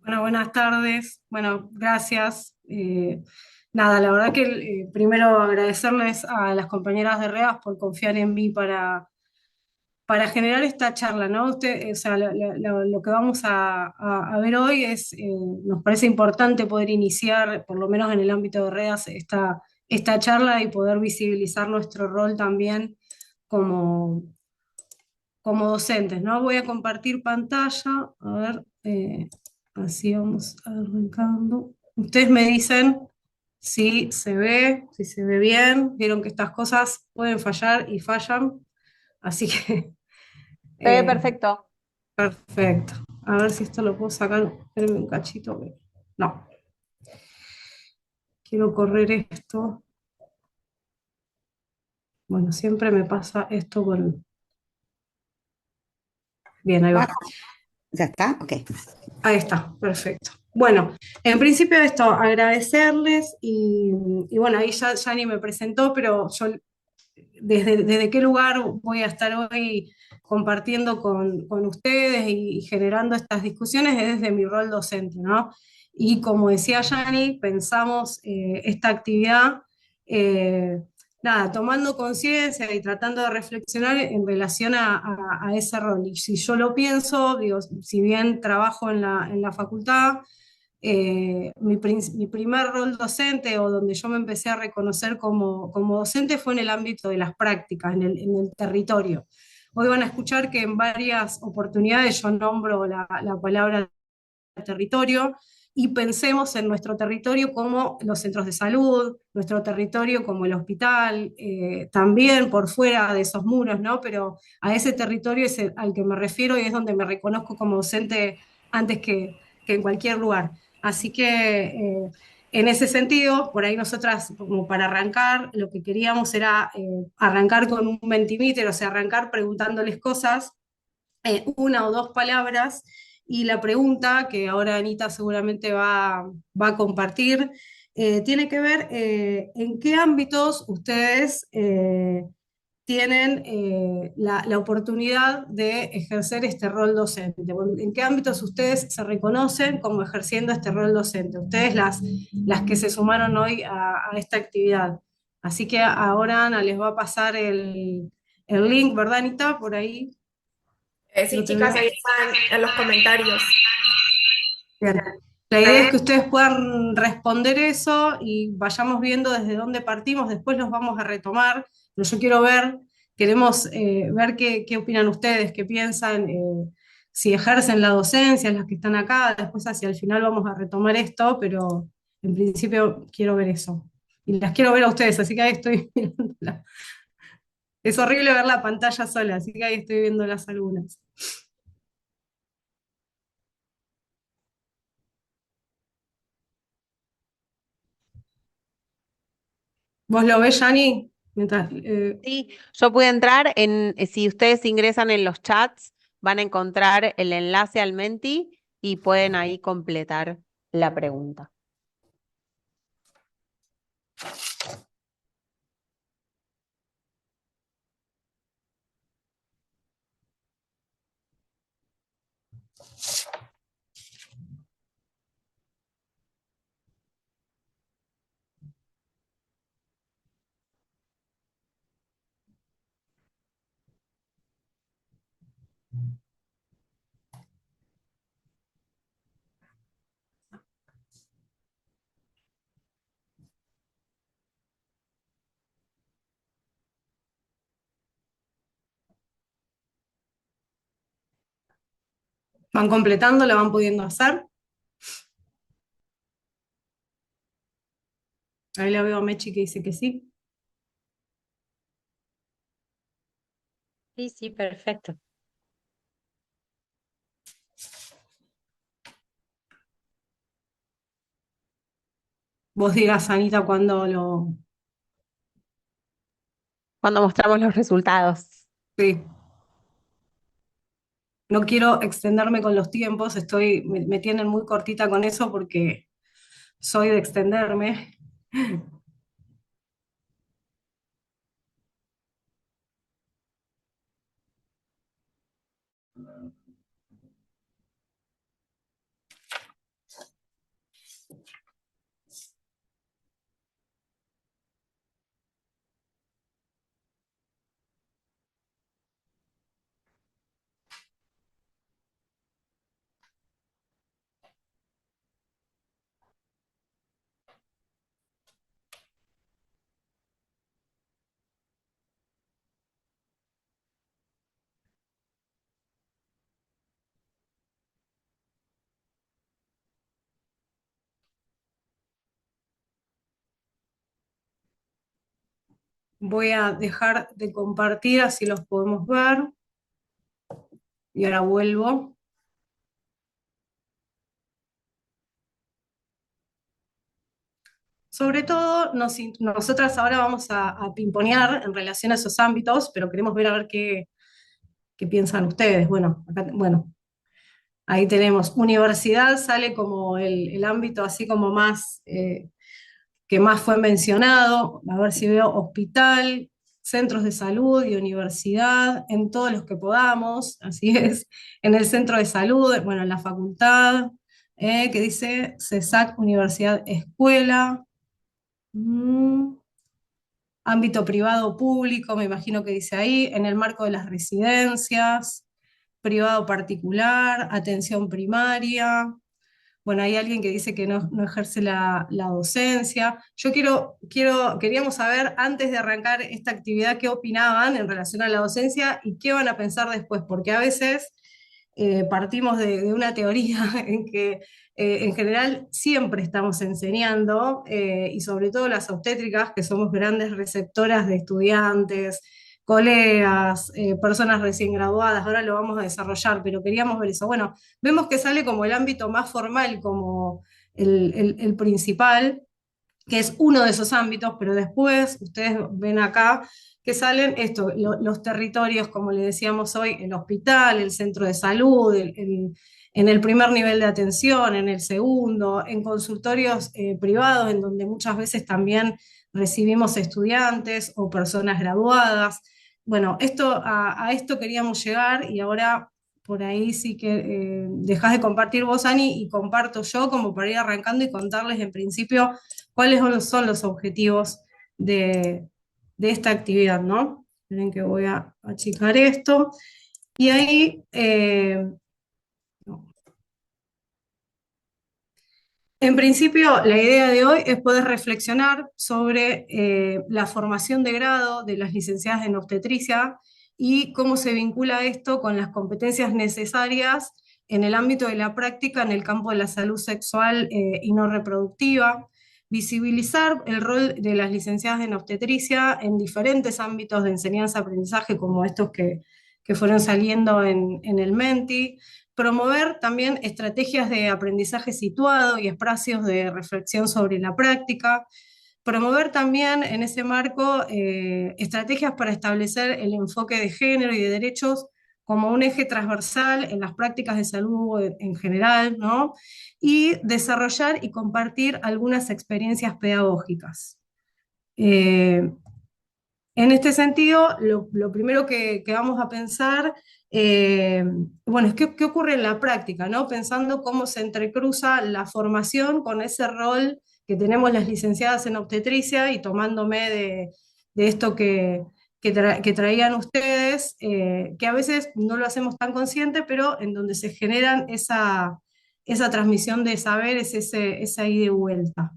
Bueno, buenas tardes. Bueno, gracias. Nada, la verdad que primero agradecerles a las compañeras de REAS por confiar en mí para generar esta charla, ¿no? O sea, lo que vamos a ver hoy es, nos parece importante poder iniciar, por lo menos en el ámbito de REAS, esta charla y poder visibilizar nuestro rol también como, como docentes, ¿no? Voy a compartir pantalla, a ver, así vamos arrancando. Ustedes me dicen si se ve bien, vieron que estas cosas pueden fallar y fallan, así que Se ve eh, perfecto. perfecto. A ver si esto lo puedo sacar, espérenme un cachito. No, quiero correr esto. Bueno, siempre me pasa esto con... Bien, ahí Ah, va. ya está, ok. Ahí está, perfecto. Bueno, en principio esto, agradecerles y bueno, ahí ya ni me presentó, pero yo desde qué lugar voy a estar hoy compartiendo con ustedes y generando estas discusiones es desde mi rol docente, ¿no? Y como decía Yani, pensamos esta actividad, eh, nada, tomando conciencia y tratando de reflexionar en relación a ese rol. Y si yo lo pienso, digo, si bien trabajo en la facultad, mi primer rol docente o donde yo me empecé a reconocer como docente fue en el ámbito de las prácticas, en el territorio. Hoy van a escuchar que en varias oportunidades yo nombro la palabra territorio y pensemos en nuestro territorio como los centros de salud, nuestro territorio como el hospital, también por fuera de esos muros, ¿no? Pero a ese territorio es al que me refiero y es donde me reconozco como docente antes que en cualquier lugar. Así que en ese sentido, por ahí nosotras, como para arrancar, lo que queríamos era arrancar con un Mentimeter, o sea, arrancar preguntándoles cosas, una o dos palabras, y la pregunta que ahora Anita seguramente va a compartir, tiene que ver en qué ámbitos ustedes tienen la oportunidad de ejercer este rol docente. Bueno, ¿en qué ámbitos ustedes se reconocen como ejerciendo este rol docente? Ustedes las que se sumaron hoy a esta actividad. Así que ahora Ana les va a pasar el link, ¿verdad, Anita? Por ahí Sí, lo tenés. chicas, ahí están en los comentarios. Bien. La idea es que ustedes puedan responder eso y vayamos viendo desde dónde partimos, después los vamos a retomar, pero yo quiero ver, queremos ver qué opinan ustedes, qué piensan, si ejercen la docencia, las que están acá, después hacia el final vamos a retomar esto, pero en principio quiero ver eso. Y las quiero ver a ustedes, así que ahí estoy mirándola. Es horrible ver la pantalla sola, así que ahí estoy viendo las algunas. ¿Vos lo ves, Yani? Mientras, Sí, yo pude entrar si ustedes ingresan en los chats, van a encontrar el enlace al Menti y pueden ahí completar la pregunta. van completando, la van pudiendo hacer. Ahí la veo a Mechi que dice que sí. Sí, sí, perfecto. Vos dirás, Anita, cuando lo... Cuando mostramos los resultados. Sí. No quiero extenderme con los tiempos, me tienen muy cortita con eso porque soy de extenderme. Voy a dejar de compartir, así los podemos ver. Y ahora vuelvo. Sobre todo, nosotras ahora vamos a pimponear en relación a esos ámbitos, pero queremos ver a ver qué piensan ustedes. Bueno, bueno, ahí tenemos. Universidad sale como el ámbito así como más, que más fue mencionado. A ver si veo hospital, centros de salud y universidad, en todos los que podamos, así es. En el centro de salud, bueno, en la facultad, que dice CESAC, Universidad Escuela. Mm, ámbito privado o público, me imagino que dice ahí, en el marco de las residencias, privado particular, atención primaria. Bueno, hay alguien que dice que no ejerce la docencia. Yo queríamos saber, antes de arrancar esta actividad, qué opinaban en relación a la docencia y qué van a pensar después, porque a veces partimos de una teoría en que en general siempre estamos enseñando, y sobre todo las obstétricas, que somos grandes receptoras de estudiantes, colegas, personas recién graduadas, ahora lo vamos a desarrollar, pero queríamos ver eso. Bueno, vemos que sale como el ámbito más formal, como el principal, que es uno de esos ámbitos, pero después ustedes ven acá que salen los territorios, como le decíamos hoy, el hospital, el centro de salud, en el primer nivel de atención, en el segundo, en consultorios privados, en donde muchas veces también recibimos estudiantes o personas graduadas. Bueno, a esto queríamos llegar y ahora por ahí sí que dejás de compartir vos, Ani, y comparto yo como para ir arrancando y contarles en principio cuáles son los objetivos de, de esta actividad, ¿no? Miren que voy a achicar esto. Y ahí, en principio, la idea de hoy es poder reflexionar sobre la formación de grado de las licenciadas en obstetricia y cómo se vincula esto con las competencias necesarias en el ámbito de la práctica en el campo de la salud sexual y no reproductiva, visibilizar el rol de las licenciadas en obstetricia en diferentes ámbitos de enseñanza-aprendizaje como estos que fueron saliendo en el Menti, promover también estrategias de aprendizaje situado y espacios de reflexión sobre la práctica, promover también en ese marco estrategias para establecer el enfoque de género y de derechos como un eje transversal en las prácticas de salud en general, ¿no? Y desarrollar y compartir algunas experiencias pedagógicas. En este sentido, lo primero que vamos a pensar, eh, bueno, es qué ocurre en la práctica, ¿no? Pensando cómo se entrecruza la formación con ese rol que tenemos las licenciadas en obstetricia y tomándome de esto que traían ustedes, que a veces no lo hacemos tan consciente, pero en donde se generan esa transmisión de saberes, esa ida y vuelta.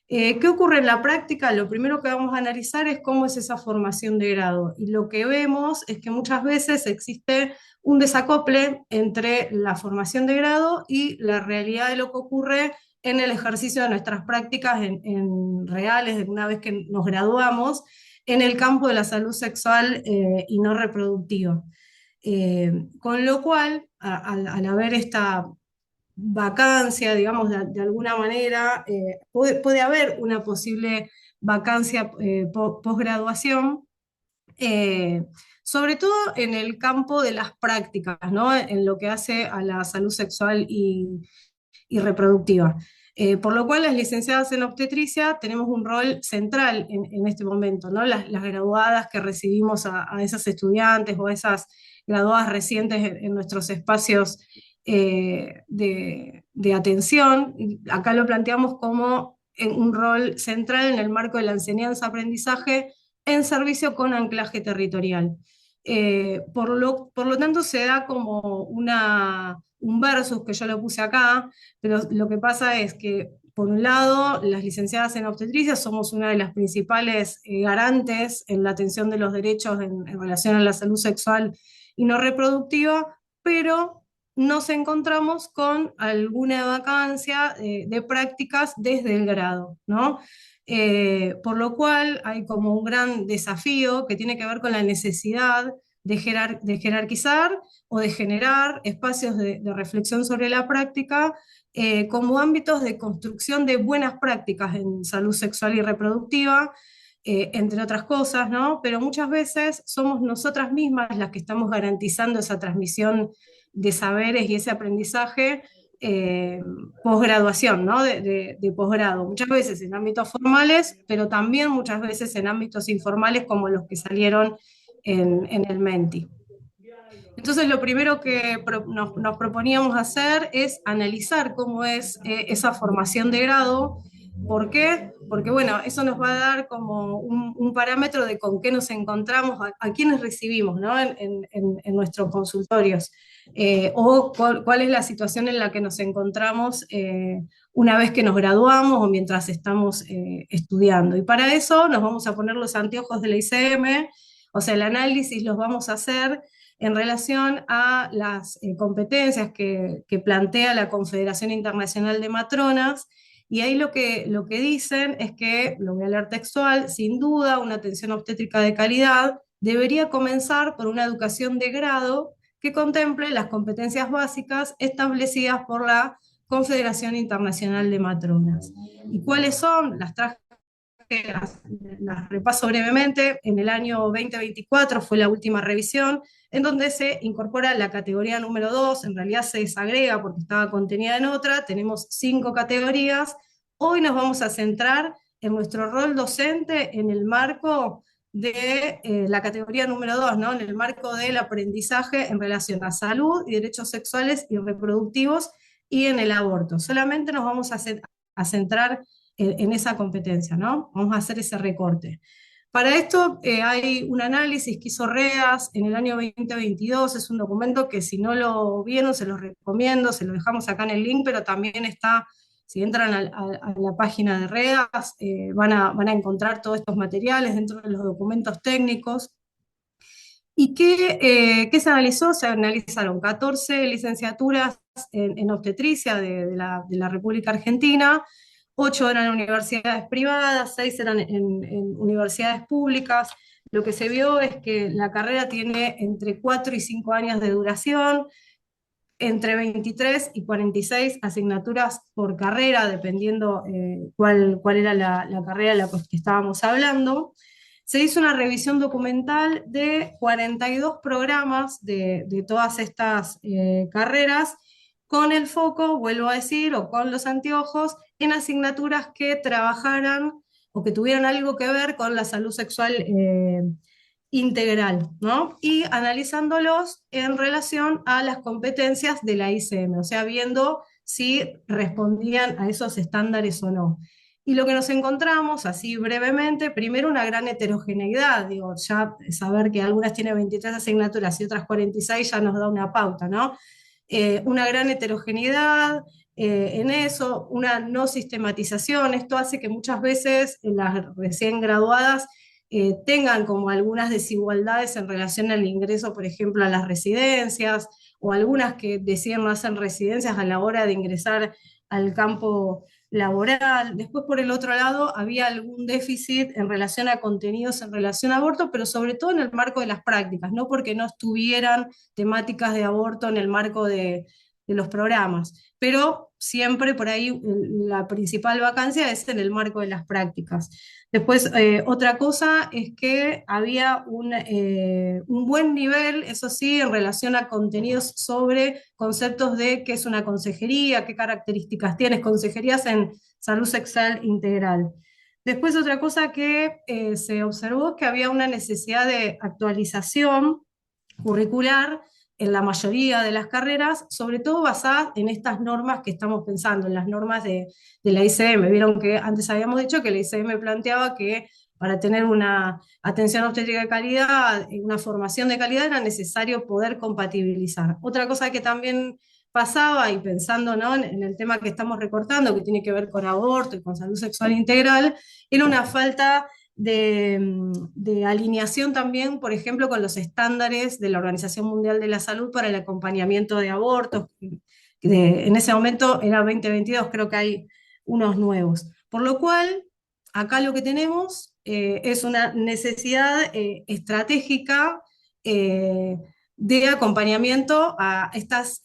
¿Qué ocurre en la práctica? Lo primero que vamos a analizar es cómo es esa formación de grado. Y lo que vemos es que muchas veces existe un desacople entre la formación de grado y la realidad de lo que ocurre en el ejercicio de nuestras prácticas en reales, de una vez que nos graduamos, en el campo de la salud sexual y no reproductiva. Con lo cual, al haber esta vacancia, digamos, de alguna manera, puede haber una posible vacancia posgraduación, eh, sobre todo en el campo de las prácticas, ¿no? En lo que hace a la salud sexual y reproductiva. Por lo cual las licenciadas en obstetricia tenemos un rol central en este momento, ¿no? Las graduadas que recibimos a esas estudiantes o a esas graduadas recientes en nuestros espacios de atención. Acá lo planteamos como un rol central en el marco de la enseñanza-aprendizaje en servicio con anclaje territorial. Por lo tanto, se da como un versus que yo lo puse acá, pero lo que pasa es que, por un lado, las licenciadas en obstetricia somos una de las principales garantes en la atención de los derechos en relación a la salud sexual y no reproductiva, pero nos encontramos con alguna vacancia de prácticas desde el grado, ¿no? Por lo cual hay como un gran desafío que tiene que ver con la necesidad de jerarquizar o de generar espacios de reflexión sobre la práctica como ámbitos de construcción de buenas prácticas en salud sexual y reproductiva, entre otras cosas, ¿no? Pero muchas veces somos nosotras mismas las que estamos garantizando esa transmisión de saberes y ese aprendizaje eh, posgraduación, ¿no? De posgrado, muchas veces en ámbitos formales, pero también muchas veces en ámbitos informales como los que salieron en el Menti. Entonces, lo primero que nos proponíamos hacer es analizar cómo es esa formación de grado. ¿Por qué? Porque, bueno, eso nos va a dar como un parámetro de con qué nos encontramos, a quiénes recibimos, ¿no? En nuestros consultorios, o cuál es la situación en la que nos encontramos una vez que nos graduamos o mientras estamos estudiando. Y para eso nos vamos a poner los anteojos de la ICM, o sea, el análisis los vamos a hacer en relación a las competencias que plantea la Confederación Internacional de Matronas, y ahí lo que dicen es que, lo voy a leer textual, sin duda una atención obstétrica de calidad debería comenzar por una educación de grado que contemple las competencias básicas establecidas por la Confederación Internacional de Matronas. ¿Y cuáles son? Las repaso brevemente. En el año 2024 fue la última revisión, en donde se incorpora la categoría número 2, en realidad se desagrega porque estaba contenida en otra, tenemos 5 categorías. Hoy nos vamos a centrar en nuestro rol docente en el marco de la categoría número 2, ¿no? En el marco del aprendizaje en relación a salud y derechos sexuales y reproductivos y en el aborto. Solamente nos vamos a centrar en esa competencia, ¿no? Vamos a hacer ese recorte. Para esto hay un análisis que hizo REAS en el año 2022, es un documento que si no lo vieron se los recomiendo, se lo dejamos acá en el link, pero también está, si entran a la página de REAS, van a encontrar todos estos materiales dentro de los documentos técnicos. ¿Y qué se analizó? Se analizaron 14 licenciaturas en obstetricia de la República Argentina, 8 eran en universidades privadas, 6 eran en universidades públicas. Lo que se vio es que la carrera tiene entre 4 y 5 años de duración, entre 23 y 46 asignaturas por carrera, dependiendo cuál era la carrera de la que estábamos hablando. Se hizo una revisión documental de 42 programas de todas estas carreras, con el foco, vuelvo a decir, o con los anteojos, en asignaturas que trabajaran o que tuvieran algo que ver con la salud sexual integral, ¿no? Y analizándolos en relación a las competencias de la ICM, o sea, viendo si respondían a esos estándares o no. Y lo que nos encontramos, así brevemente, primero una gran heterogeneidad, digo, ya saber que algunas tienen 23 asignaturas y otras 46 ya nos da una pauta, ¿no? Una gran heterogeneidad en eso, una no sistematización, esto hace que muchas veces las recién graduadas tengan como algunas desigualdades en relación al ingreso, por ejemplo, a las residencias, o algunas que deciden no hacer residencias a la hora de ingresar al campo laboral. Después, por el otro lado, había algún déficit en relación a contenidos en relación a aborto, pero sobre todo en el marco de las prácticas, no porque no estuvieran temáticas de aborto en el marco de los programas, pero siempre por ahí la principal vacancia es en el marco de las prácticas. Después, otra cosa es que había un buen nivel, eso sí, en relación a contenidos sobre conceptos de qué es una consejería, qué características tiene, consejerías en salud sexual integral. Después, otra cosa que se observó es que había una necesidad de actualización curricular en la mayoría de las carreras, sobre todo basadas en estas normas que estamos pensando, en las normas de la ICM. Vieron que antes habíamos dicho que la ICM planteaba que para tener una atención obstétrica de calidad, una formación de calidad, era necesario poder compatibilizar. Otra cosa que también pasaba, y pensando, ¿no?, en el tema que estamos recortando, que tiene que ver con aborto y con salud sexual integral, era una falta de alineación también, por ejemplo, con los estándares de la Organización Mundial de la Salud para el acompañamiento de abortos. En ese momento era 2022, creo que hay unos nuevos. Por lo cual, acá lo que tenemos es una necesidad estratégica eh, de acompañamiento a estas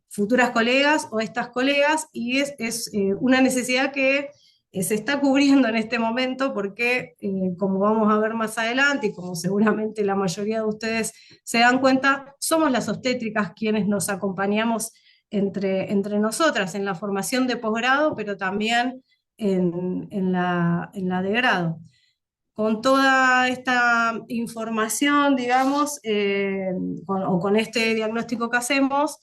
futuras colegas o estas colegas, y es una necesidad que se está cubriendo en este momento porque, como vamos a ver más adelante, y como seguramente la mayoría de ustedes se dan cuenta, somos las obstétricas quienes nos acompañamos entre nosotras en la formación de posgrado, pero también en la de grado. Con toda esta información, digamos, o con este diagnóstico que hacemos,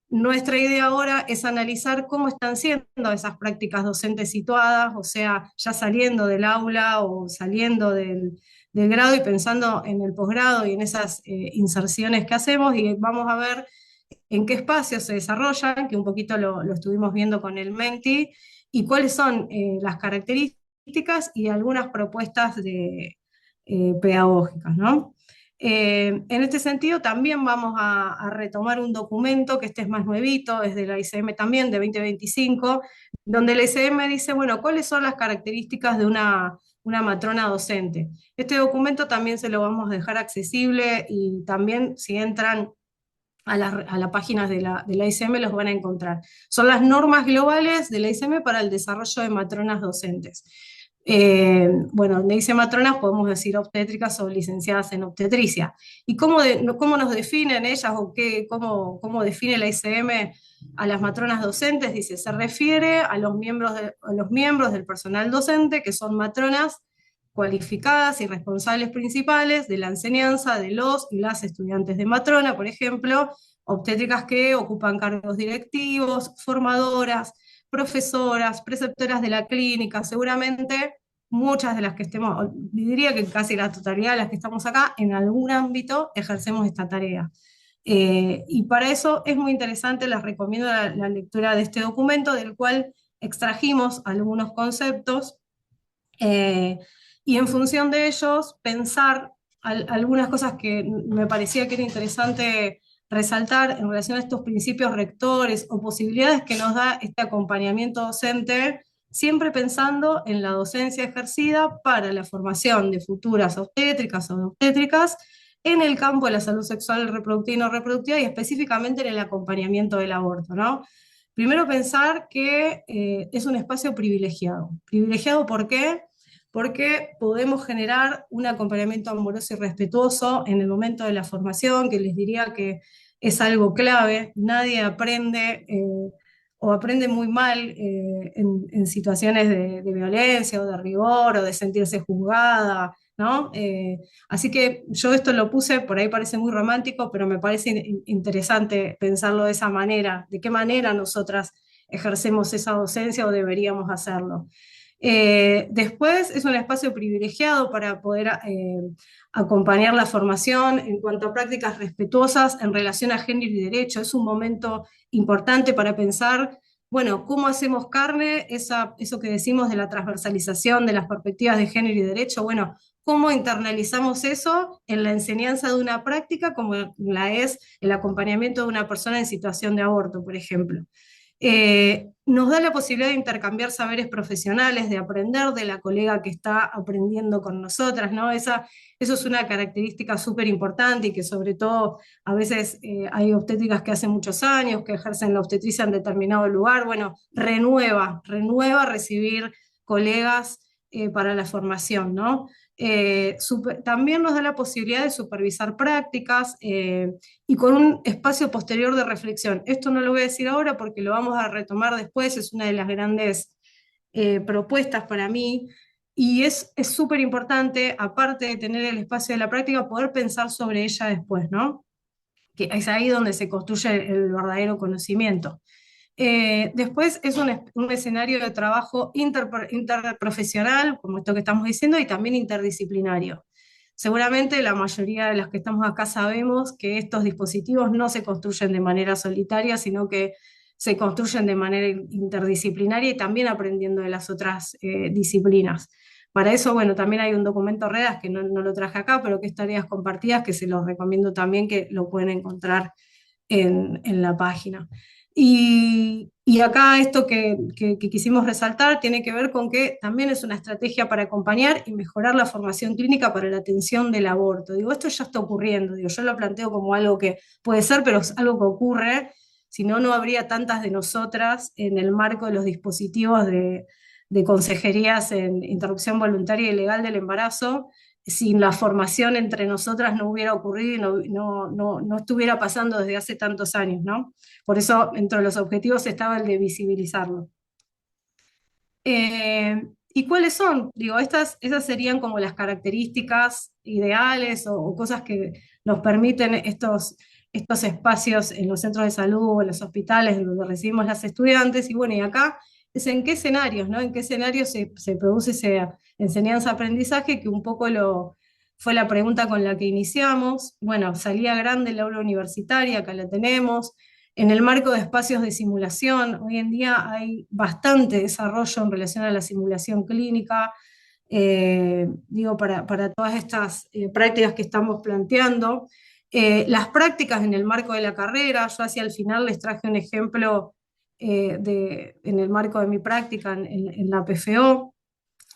nuestra idea ahora es analizar cómo están siendo esas prácticas docentes situadas, o sea, ya saliendo del aula o saliendo del grado y pensando en el posgrado y en esas inserciones que hacemos, y vamos a ver en qué espacios se desarrollan, que un poquito lo estuvimos viendo con el Menti, y cuáles son las características y algunas propuestas pedagógicas, ¿no? En este sentido, también vamos a retomar un documento, que este es más nuevito, es de la ICM también, de 2025, donde la ICM dice, bueno, ¿cuáles son las características de una matrona docente? Este documento también se lo vamos a dejar accesible, y también si entran a las páginas de la ICM los van a encontrar. Son las normas globales de la ICM para el desarrollo de matronas docentes. Bueno, donde dice matronas podemos decir obstétricas o licenciadas en obstetricia. ¿Y cómo nos definen ellas, o cómo define la ICM a las matronas docentes? Dice, se refiere a los miembros del personal docente que son matronas cualificadas y responsables principales de la enseñanza de los y las estudiantes de matrona, por ejemplo, obstétricas que ocupan cargos directivos, formadoras, profesoras, preceptoras de la clínica. Seguramente muchas de las que estemos, diría que casi la totalidad de las que estamos acá, en algún ámbito ejercemos esta tarea. Y para eso es muy interesante, les recomiendo la lectura de este documento, del cual extrajimos algunos conceptos, eh, y en función de ellos pensar algunas cosas que me parecía que era interesante resaltar en relación a estos principios rectores o posibilidades que nos da este acompañamiento docente, siempre pensando en la docencia ejercida para la formación de futuras obstétricas o obstétricas en el campo de la salud sexual, reproductiva y no reproductiva, y específicamente en el acompañamiento del aborto, ¿no? Primero pensar que es un espacio privilegiado. ¿Privilegiado por qué? Porque podemos generar un acompañamiento amoroso y respetuoso en el momento de la formación, que les diría que es algo clave. Nadie aprende o aprende muy mal en situaciones de violencia o de rigor o de sentirse juzgada, ¿no? Así que yo esto lo puse, por ahí parece muy romántico, pero me parece interesante pensarlo de esa manera, de qué manera nosotras ejercemos esa docencia o deberíamos hacerlo. Después es un espacio privilegiado para poder acompañar la formación en cuanto a prácticas respetuosas en relación a género y derecho. Es un momento importante para pensar, bueno, cómo hacemos carne eso que decimos de la transversalización de las perspectivas de género y derecho. Bueno, cómo internalizamos eso en la enseñanza de una práctica como la es el acompañamiento de una persona en situación de aborto, por ejemplo. Nos da la posibilidad de intercambiar saberes profesionales, de aprender de la colega que está aprendiendo con nosotras, ¿no? Eso es una característica súper importante, y que sobre todo a veces hay obstétricas que hace muchos años que ejercen la obstetricia en determinado lugar. Bueno, renueva recibir colegas para la formación, ¿no? También nos da la posibilidad de supervisar prácticas y con un espacio posterior de reflexión. Esto no lo voy a decir ahora porque lo vamos a retomar después, es una de las grandes propuestas para mí, y es súper importante, aparte de tener el espacio de la práctica, poder pensar sobre ella después, ¿no? Que es ahí donde se construye el verdadero conocimiento. Después es un escenario de trabajo interprofesional, como esto que estamos diciendo, y también interdisciplinario. Seguramente la mayoría de los que estamos acá sabemos que estos dispositivos no se construyen de manera solitaria, sino que se construyen de manera interdisciplinaria y también aprendiendo de las otras disciplinas. Para eso, bueno, también hay un documento REDAS que no lo traje acá, pero que es tareas compartidas, que se los recomiendo también, que lo pueden encontrar en la página. Y acá esto que quisimos resaltar tiene que ver con que también es una estrategia para acompañar y mejorar la formación clínica para la atención del aborto. Digo, esto ya está ocurriendo, digo, yo lo planteo como algo que puede ser, pero es algo que ocurre, si no, no habría tantas de nosotras en el marco de los dispositivos de consejerías en interrupción voluntaria y legal del embarazo, sin la formación entre nosotras no hubiera ocurrido y no estuviera pasando desde hace tantos años, ¿no? Por eso, entre los objetivos estaba el de visibilizarlo. ¿Y cuáles son? Digo, esas serían como las características ideales o cosas que nos permiten estos espacios en los centros de salud o en los hospitales donde recibimos las estudiantes. Y bueno, y acá es en qué escenarios, ¿no? En qué escenarios se produce esa enseñanza-aprendizaje, que un poco fue la pregunta con la que iniciamos. Bueno, salía grande la aula universitaria, acá la tenemos. En el marco de espacios de simulación, hoy en día hay bastante desarrollo en relación a la simulación clínica, digo, para todas estas prácticas que estamos planteando. Las prácticas en el marco de la carrera, yo hacia el final les traje un ejemplo en el marco de mi práctica en la PFO.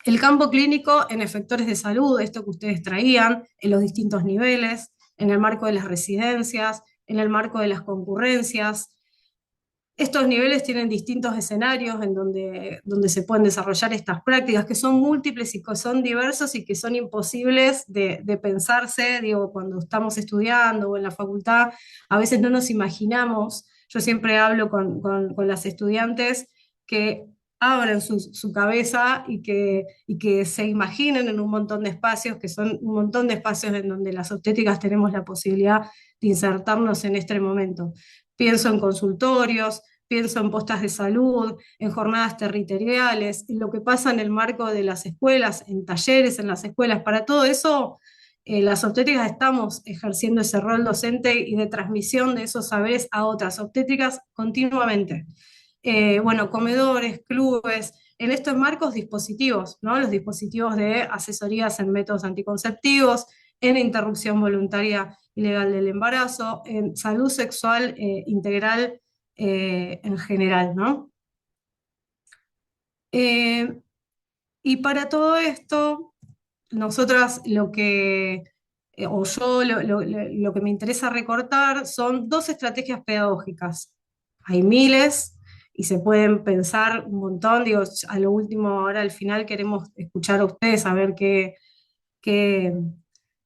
El campo clínico en efectores de salud, esto que ustedes traían, en los distintos niveles, en el marco de las residencias, en el marco de las concurrencias. Estos niveles tienen distintos escenarios en donde se pueden desarrollar estas prácticas, que son múltiples y que son diversos y que son imposibles de pensarse, digo, cuando estamos estudiando o en la facultad, a veces no nos imaginamos. Yo siempre hablo con las estudiantes que abran su cabeza y que se imaginen en un montón de espacios, que son un montón de espacios en donde las obstétricas tenemos la posibilidad de insertarnos en este momento. Pienso en consultorios, pienso en postas de salud, en jornadas territoriales, en lo que pasa en el marco de las escuelas, en talleres en las escuelas. Para todo eso, las obstétricas estamos ejerciendo ese rol docente y de transmisión de esos saberes a otras obstétricas continuamente. Bueno, comedores, clubes, en estos marcos dispositivos, ¿no? Los dispositivos de asesorías en métodos anticonceptivos, en interrupción voluntaria y legal del embarazo, en salud sexual integral en general, ¿no? Y para todo esto, nosotras o yo lo que me interesa recortar son dos estrategias pedagógicas. Hay miles y se pueden pensar un montón, digo, a lo último, ahora al final queremos escuchar a ustedes a ver qué, qué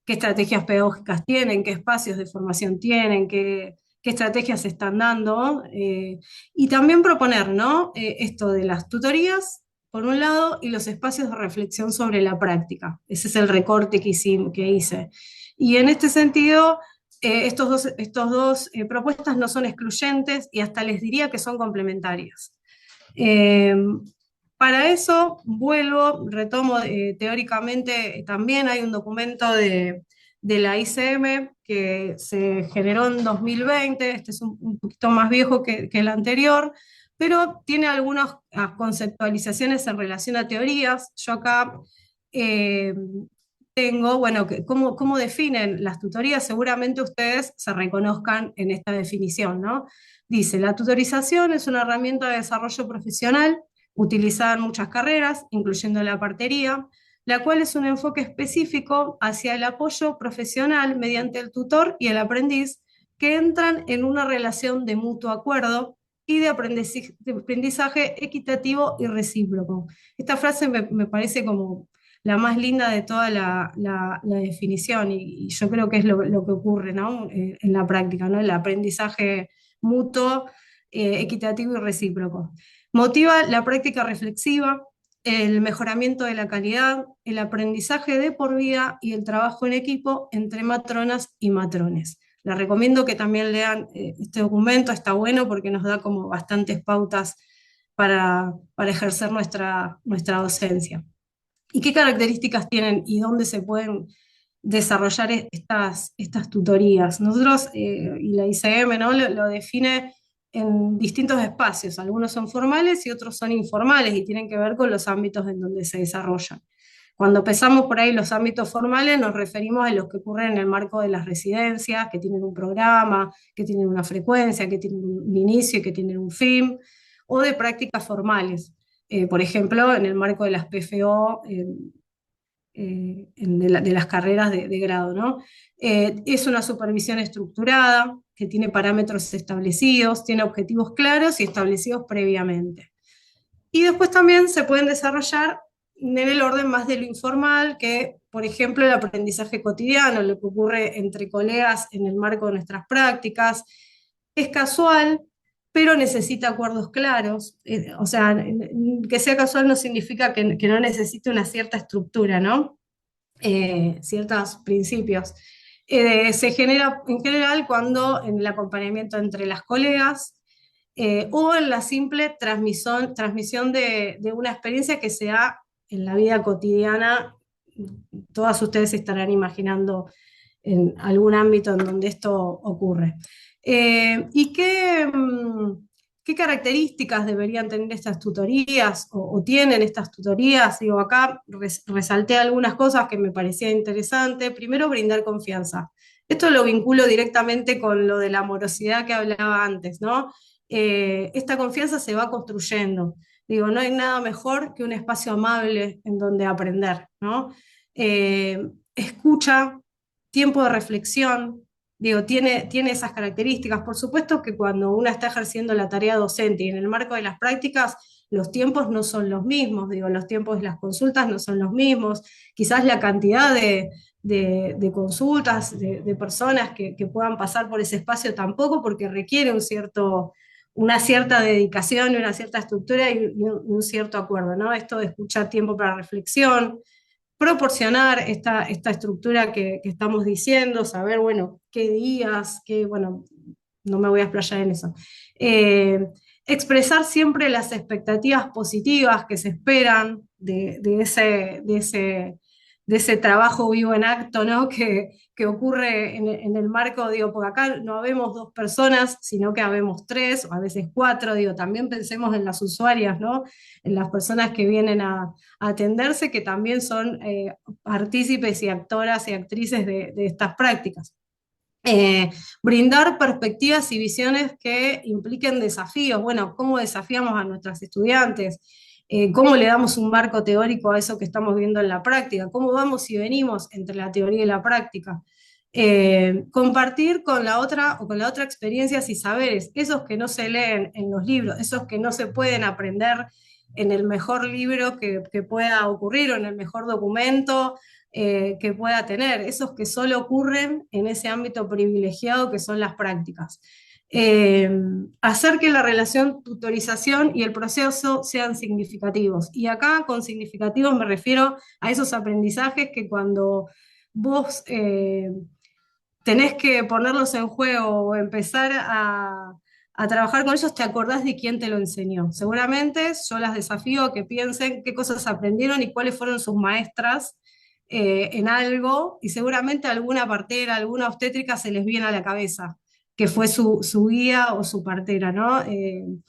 estrategias pedagógicas tienen, qué espacios de formación tienen, qué estrategias se están dando, y también proponer, ¿no? Esto de las tutorías, por un lado, y los espacios de reflexión sobre la práctica. Ese es el recorte que hice. Y en este sentido, estos dos propuestas no son excluyentes y hasta les diría que son complementarias. Eh, para eso vuelvo, retomo teóricamente, también hay un documento de la ICM que se generó en 2020, este es un poquito más viejo que el anterior, pero tiene algunas conceptualizaciones en relación a teorías. Yo acá eh, tengo, bueno, cómo definen las tutorías, seguramente ustedes se reconozcan en esta definición, ¿no? Dice, la tutorización es una herramienta de desarrollo profesional utilizada en muchas carreras, incluyendo la partería, la cual es un enfoque específico hacia el apoyo profesional mediante el tutor y el aprendiz, que entran en una relación de mutuo acuerdo y de aprendizaje equitativo y recíproco. Esta frase me parece como la más linda de toda la definición y yo creo que es lo que ocurre, ¿no? En la práctica, ¿no? El aprendizaje mutuo, equitativo y recíproco. Motiva la práctica reflexiva, el mejoramiento de la calidad, el aprendizaje de por vida y el trabajo en equipo entre matronas y matrones. Les recomiendo que también lean este documento, está bueno porque nos da como bastantes pautas para ejercer nuestra docencia. ¿Y qué características tienen y dónde se pueden desarrollar estas tutorías? Nosotros, y la ICM, ¿no? lo define en distintos espacios, algunos son formales y otros son informales y tienen que ver con los ámbitos en donde se desarrollan. Cuando pensamos por ahí los ámbitos formales, nos referimos a los que ocurren en el marco de las residencias, que tienen un programa, que tienen una frecuencia, que tienen un inicio y que tienen un fin, o de prácticas formales. Por ejemplo, en el marco de las PFO, de las carreras de grado, ¿no? Es una supervisión estructurada, que tiene parámetros establecidos, tiene objetivos claros y establecidos previamente. Y después también se pueden desarrollar en el orden más de lo informal, que, por ejemplo, el aprendizaje cotidiano, lo que ocurre entre colegas en el marco de nuestras prácticas, es casual, pero necesita acuerdos claros. O sea, que sea casual no significa que no necesite una cierta estructura, ¿no? Ciertos principios. Se genera en general cuando en el acompañamiento entre las colegas o en la simple transmisión de una experiencia que se da en la vida cotidiana. Todas ustedes se estarán imaginando en algún ámbito en donde esto ocurre. ¿Y qué características deberían tener estas tutorías o tienen estas tutorías? Digo, acá resalté algunas cosas que me parecían interesantes. Primero, brindar confianza. Esto lo vinculo directamente con lo de la amorosidad que hablaba antes, ¿no? Esta confianza se va construyendo. Digo, no hay nada mejor que un espacio amable en donde aprender, ¿no? Escucha, tiempo de reflexión, digo, tiene esas características. Por supuesto que cuando uno está ejerciendo la tarea docente y en el marco de las prácticas, los tiempos no son los mismos, digo, los tiempos de las consultas no son los mismos, quizás la cantidad de consultas, de personas que puedan pasar por ese espacio tampoco, porque requiere una cierta dedicación y una cierta estructura y un cierto acuerdo, ¿no? Esto de escuchar tiempo para reflexión, proporcionar esta estructura que estamos diciendo, saber, bueno, qué días, bueno, no me voy a explayar en eso. Expresar siempre las expectativas positivas que se esperan de ese trabajo vivo en acto, ¿no? Que ocurre en el marco, digo, porque acá no habemos dos personas, sino que habemos tres, o a veces cuatro, digo, también pensemos en las usuarias, ¿no? En las personas que vienen a atenderse, que también son partícipes y actoras y actrices de estas prácticas. Brindar perspectivas y visiones que impliquen desafíos. Bueno, ¿cómo desafiamos a nuestros estudiantes? ¿Cómo le damos un marco teórico a eso que estamos viendo en la práctica? ¿Cómo vamos y venimos entre la teoría y la práctica? Compartir con la otra o con la otra experiencias y saberes, esos que no se leen en los libros, esos que no se pueden aprender en el mejor libro que pueda ocurrir o en el mejor documento que pueda tener, esos que solo ocurren en ese ámbito privilegiado que son las prácticas. Hacer que la relación tutorización y el proceso sean significativos. Y acá con significativos me refiero a esos aprendizajes que cuando vos tenés que ponerlos en juego o empezar a trabajar con ellos, te acordás de quién te lo enseñó. Seguramente yo las desafío a que piensen qué cosas aprendieron y cuáles fueron sus maestras en algo, y seguramente alguna partera, alguna obstétrica se les viene a la cabeza, que fue su guía o su partera, ¿no? En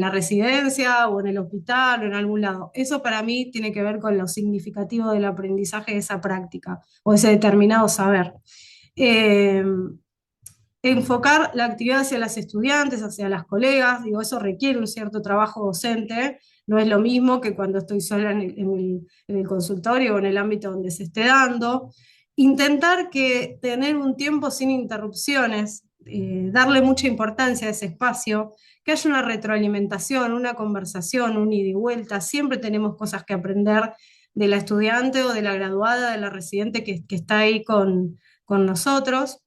la residencia o en el hospital o en algún lado. Eso para mí tiene que ver con lo significativo del aprendizaje de esa práctica o ese determinado saber. Eh, Enfocar la actividad hacia las estudiantes, hacia las colegas, digo, eso requiere un cierto trabajo docente, no es lo mismo que cuando estoy sola en el consultorio o en el ámbito donde se esté dando. Intentar que tener un tiempo sin interrupciones, darle mucha importancia a ese espacio, que haya una retroalimentación, una conversación, un ida y vuelta, siempre tenemos cosas que aprender de la estudiante o de la graduada, de la residente que está ahí con nosotros.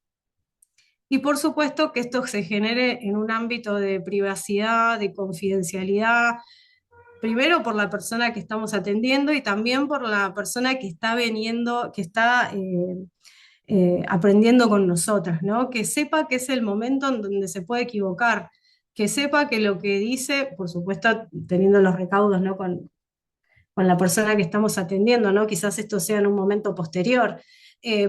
Y por supuesto que esto se genere en un ámbito de privacidad, de confidencialidad, primero por la persona que estamos atendiendo y también por la persona que está veniendo, que está aprendiendo con nosotras, ¿no? Que sepa que es el momento en donde se puede equivocar, que sepa que lo que dice, por supuesto teniendo los recaudos, ¿no? Con la persona que estamos atendiendo, ¿no? Quizás esto sea en un momento posterior,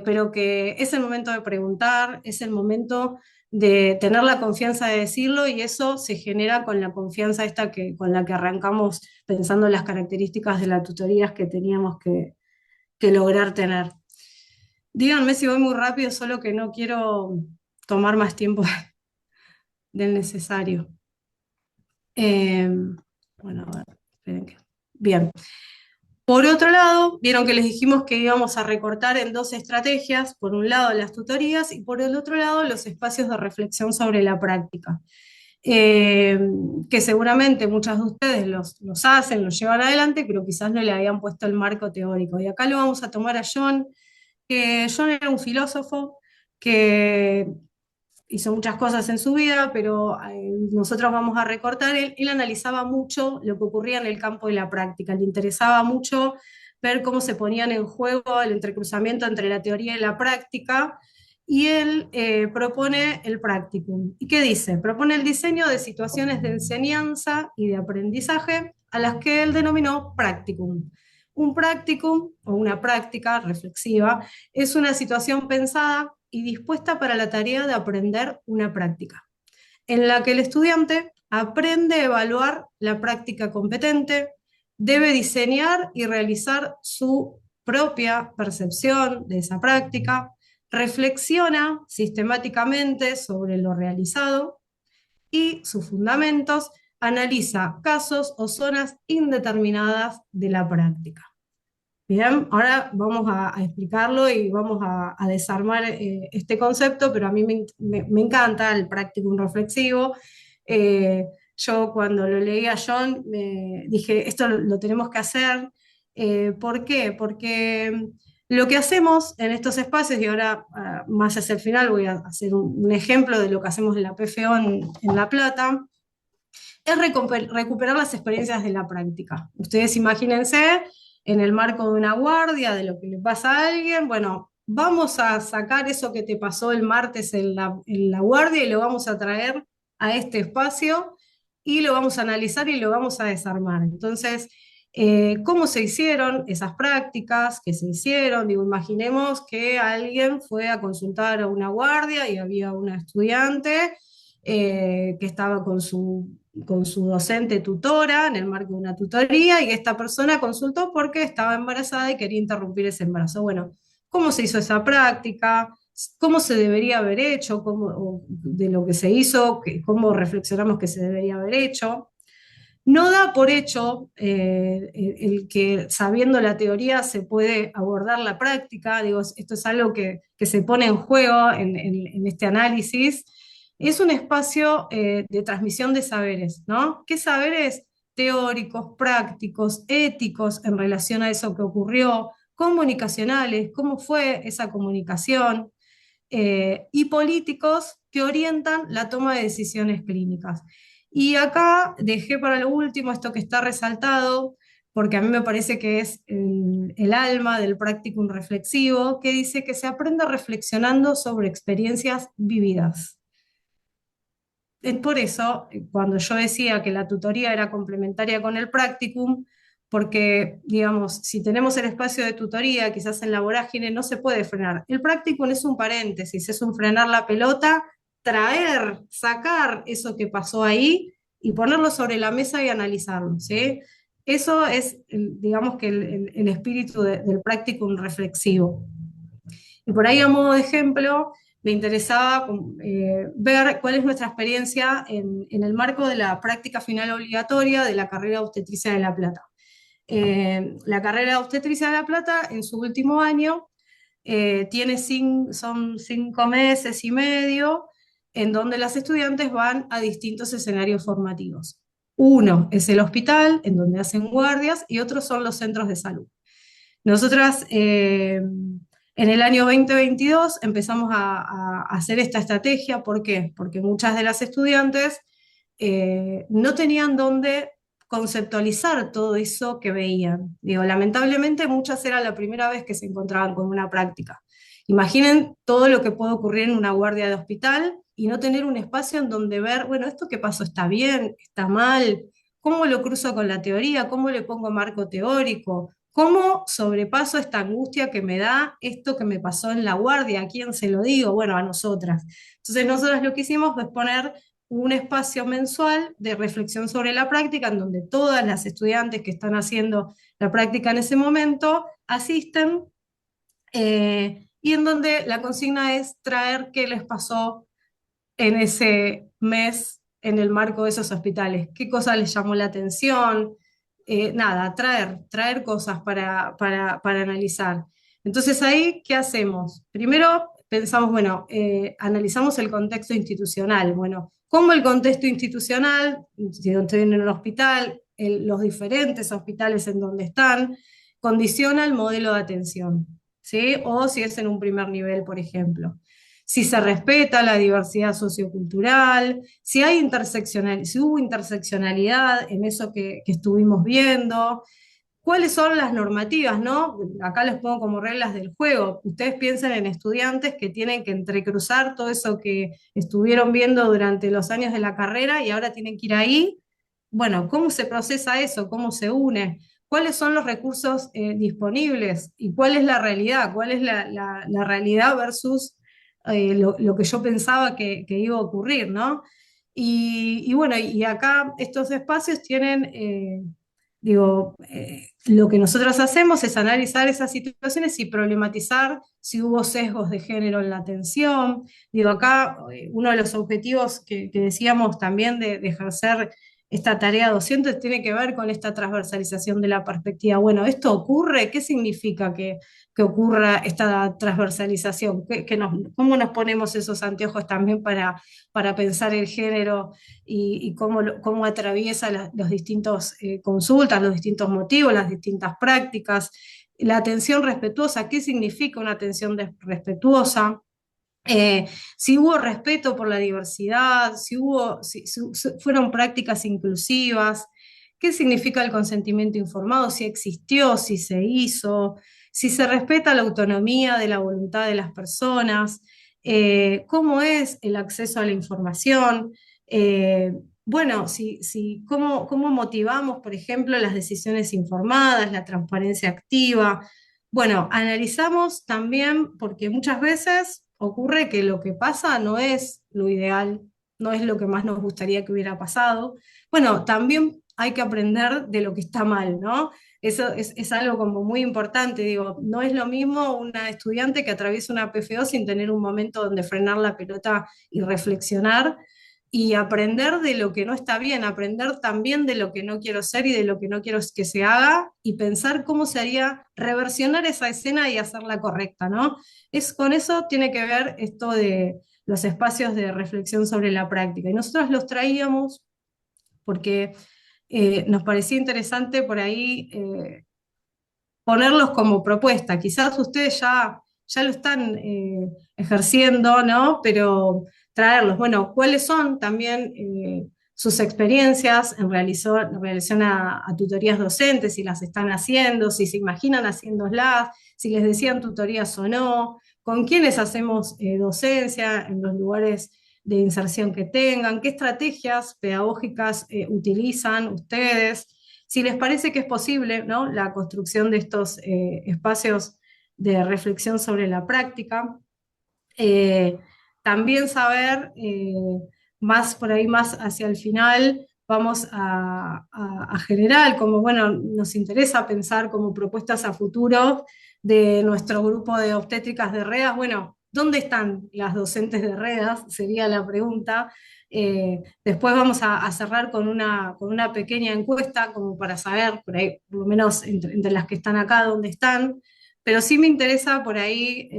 pero que es el momento de preguntar, es el momento de tener la confianza de decirlo, y eso se genera con la confianza esta con la que arrancamos pensando en las características de las tutorías que teníamos que lograr tener. Díganme si voy muy rápido, solo que no quiero tomar más tiempo del necesario. Bueno, a ver, esperen que... Bien. Por otro lado, vieron que les dijimos que íbamos a recortar en dos estrategias, por un lado las tutorías y por el otro lado los espacios de reflexión sobre la práctica. Que seguramente muchas de ustedes los hacen, los llevan adelante, pero quizás no le habían puesto el marco teórico. Y acá lo vamos a tomar a John, que John era un filósofo que hizo muchas cosas en su vida, pero nosotros vamos a recortar, él analizaba mucho lo que ocurría en el campo de la práctica, le interesaba mucho ver cómo se ponían en juego el entrecruzamiento entre la teoría y la práctica, y él propone el practicum. ¿Y qué dice? Propone el diseño de situaciones de enseñanza y de aprendizaje a las que él denominó practicum. Un practicum, o una práctica reflexiva, es una situación pensada y dispuesta para la tarea de aprender una práctica, en la que el estudiante aprende a evaluar la práctica competente, debe diseñar y realizar su propia percepción de esa práctica, reflexiona sistemáticamente sobre lo realizado y sus fundamentos, analiza casos o zonas indeterminadas de la práctica. Bien, ahora vamos a explicarlo y vamos a desarmar este concepto, pero a mí me encanta el practicum reflexivo. Yo cuando lo leí a John dije, esto lo tenemos que hacer. ¿Por qué? Porque lo que hacemos en estos espacios, y ahora más hacia el final voy a hacer un ejemplo de lo que hacemos en la PFO en La Plata, es recuperar las experiencias de la práctica. Ustedes imagínense en el marco de una guardia, de lo que le pasa a alguien, bueno, vamos a sacar eso que te pasó el martes en la guardia y lo vamos a traer a este espacio y lo vamos a analizar y lo vamos a desarmar. Entonces, ¿cómo se hicieron esas prácticas que se hicieron? Digo, imaginemos que alguien fue a consultar a una guardia y había una estudiante que estaba con su docente tutora en el marco de una tutoría, y esta persona consultó porque estaba embarazada y quería interrumpir ese embarazo. Bueno, ¿cómo se hizo esa práctica? ¿Cómo se debería haber hecho? De lo que se hizo, ¿cómo reflexionamos que se debería haber hecho? No da por hecho el que sabiendo la teoría se puede abordar la práctica. Digo, esto es algo que se pone en juego en este análisis. Es un espacio de transmisión de saberes, ¿no? ¿Qué saberes teóricos, prácticos, éticos en relación a eso que ocurrió, comunicacionales, cómo fue esa comunicación, y políticos que orientan la toma de decisiones clínicas? Y acá dejé para lo último esto que está resaltado, porque a mí me parece que es el alma del practicum reflexivo, que dice que se aprende reflexionando sobre experiencias vividas. Es por eso, cuando yo decía que la tutoría era complementaria con el practicum, porque, digamos, si tenemos el espacio de tutoría, quizás en la vorágine no se puede frenar. El practicum es un paréntesis, es un frenar la pelota, traer, sacar eso que pasó ahí y ponerlo sobre la mesa y analizarlo, ¿sí? Eso es, digamos que el espíritu del practicum reflexivo. Y por ahí, a modo de ejemplo, me interesaba ver cuál es nuestra experiencia en el marco de la práctica final obligatoria de la carrera de obstetricia de La Plata. La carrera de obstetricia de La Plata, en su último año, son 5 meses y medio, en donde las estudiantes van a distintos escenarios formativos. Uno es el hospital, en donde hacen guardias, y otros son los centros de salud. Nosotras, en el año 2022 empezamos a hacer esta estrategia. ¿Por qué? Porque muchas de las estudiantes no tenían dónde conceptualizar todo eso que veían. Digo, lamentablemente muchas era la primera vez que se encontraban con una práctica. Imaginen todo lo que puede ocurrir en una guardia de hospital y no tener un espacio en donde ver, bueno, esto que pasó está bien, está mal, cómo lo cruzo con la teoría, cómo le pongo marco teórico, ¿Cómo sobrepaso esta angustia que me da esto que me pasó en la guardia? ¿A quién se lo digo? Bueno, a nosotras. Entonces, nosotras lo que hicimos fue poner un espacio mensual de reflexión sobre la práctica, en donde todas las estudiantes que están haciendo la práctica en ese momento asisten, y en donde la consigna es traer qué les pasó en ese mes en el marco de esos hospitales. ¿Qué cosa les llamó la atención? Nada, traer cosas para analizar. Entonces ahí, ¿qué hacemos? Primero pensamos, bueno, analizamos el contexto institucional. Bueno, ¿cómo el contexto institucional, si estoy en un hospital, los diferentes hospitales en donde están, condiciona el modelo de atención? ¿Sí? O si es en un primer nivel, por ejemplo, si se respeta la diversidad sociocultural, si hay si hubo interseccionalidad en eso que estuvimos viendo, cuáles son las normativas, ¿no? Acá les pongo como reglas del juego. Ustedes piensen en estudiantes que tienen que entrecruzar todo eso que estuvieron viendo durante los años de la carrera y ahora tienen que ir ahí. Bueno, ¿cómo se procesa eso? ¿Cómo se une? ¿Cuáles son los recursos disponibles? ¿Y cuál es la realidad? ¿Cuál es la realidad versus lo que yo pensaba que iba a ocurrir, ¿no? Y bueno, y acá estos espacios tienen, lo que nosotros hacemos es analizar esas situaciones y problematizar si hubo sesgos de género en la atención. Digo, acá uno de los objetivos que decíamos también de ejercer esta tarea docente tiene que ver con esta transversalización de la perspectiva. Bueno, ¿esto ocurre? ¿Qué significa que ocurra esta transversalización? ¿Cómo nos ponemos esos anteojos también para pensar el género y cómo atraviesa los distintos consultas, los distintos motivos, las distintas prácticas? La atención respetuosa, ¿qué significa una atención respetuosa? Si hubo respeto por la diversidad, si fueron prácticas inclusivas, qué significa el consentimiento informado, si existió, si se hizo, si se respeta la autonomía de la voluntad de las personas, cómo es el acceso a la información, eh, bueno, cómo motivamos, por ejemplo, las decisiones informadas, la transparencia activa. Bueno, analizamos también porque muchas veces ocurre que lo que pasa no es lo ideal, no es lo que más nos gustaría que hubiera pasado. Bueno, también hay que aprender de lo que está mal, ¿no? Eso es algo como muy importante, digo, no es lo mismo una estudiante que atraviesa una PFO sin tener un momento donde frenar la pelota y reflexionar y aprender de lo que no está bien, aprender también de lo que no quiero ser y de lo que no quiero que se haga y pensar cómo se haría reversionar esa escena y hacerla correcta, ¿no? Con eso tiene que ver esto de los espacios de reflexión sobre la práctica. Y nosotros los traíamos porque nos parecía interesante por ahí ponerlos como propuesta. Quizás ustedes ya lo están ejerciendo, ¿no? Pero traerlos. Bueno, ¿cuáles son también sus experiencias en relación a tutorías docentes, si las están haciendo, si se imaginan haciéndolas, si les decían tutorías o no, con quiénes hacemos docencia en los lugares de inserción que tengan, qué estrategias pedagógicas utilizan ustedes, si les parece que es posible, ¿no?, la construcción de estos espacios de reflexión sobre la práctica. Eh, También saber, más por ahí, más hacia el final, vamos a generar, como bueno, nos interesa pensar como propuestas a futuro de nuestro grupo de obstétricas de REAS. Bueno, ¿dónde están las docentes de REAS? Sería la pregunta. Después vamos a cerrar con una pequeña encuesta, como para saber, por ahí, por lo menos entre las que están acá, dónde están. Pero sí me interesa por ahí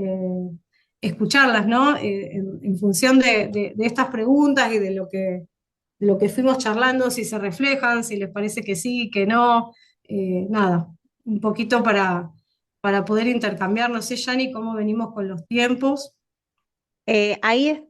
escucharlas, ¿no? En función de estas preguntas y de lo que fuimos charlando, si se reflejan, si les parece que sí, que no, nada, un poquito para poder intercambiar. No sé, Yanni, cómo venimos con los tiempos.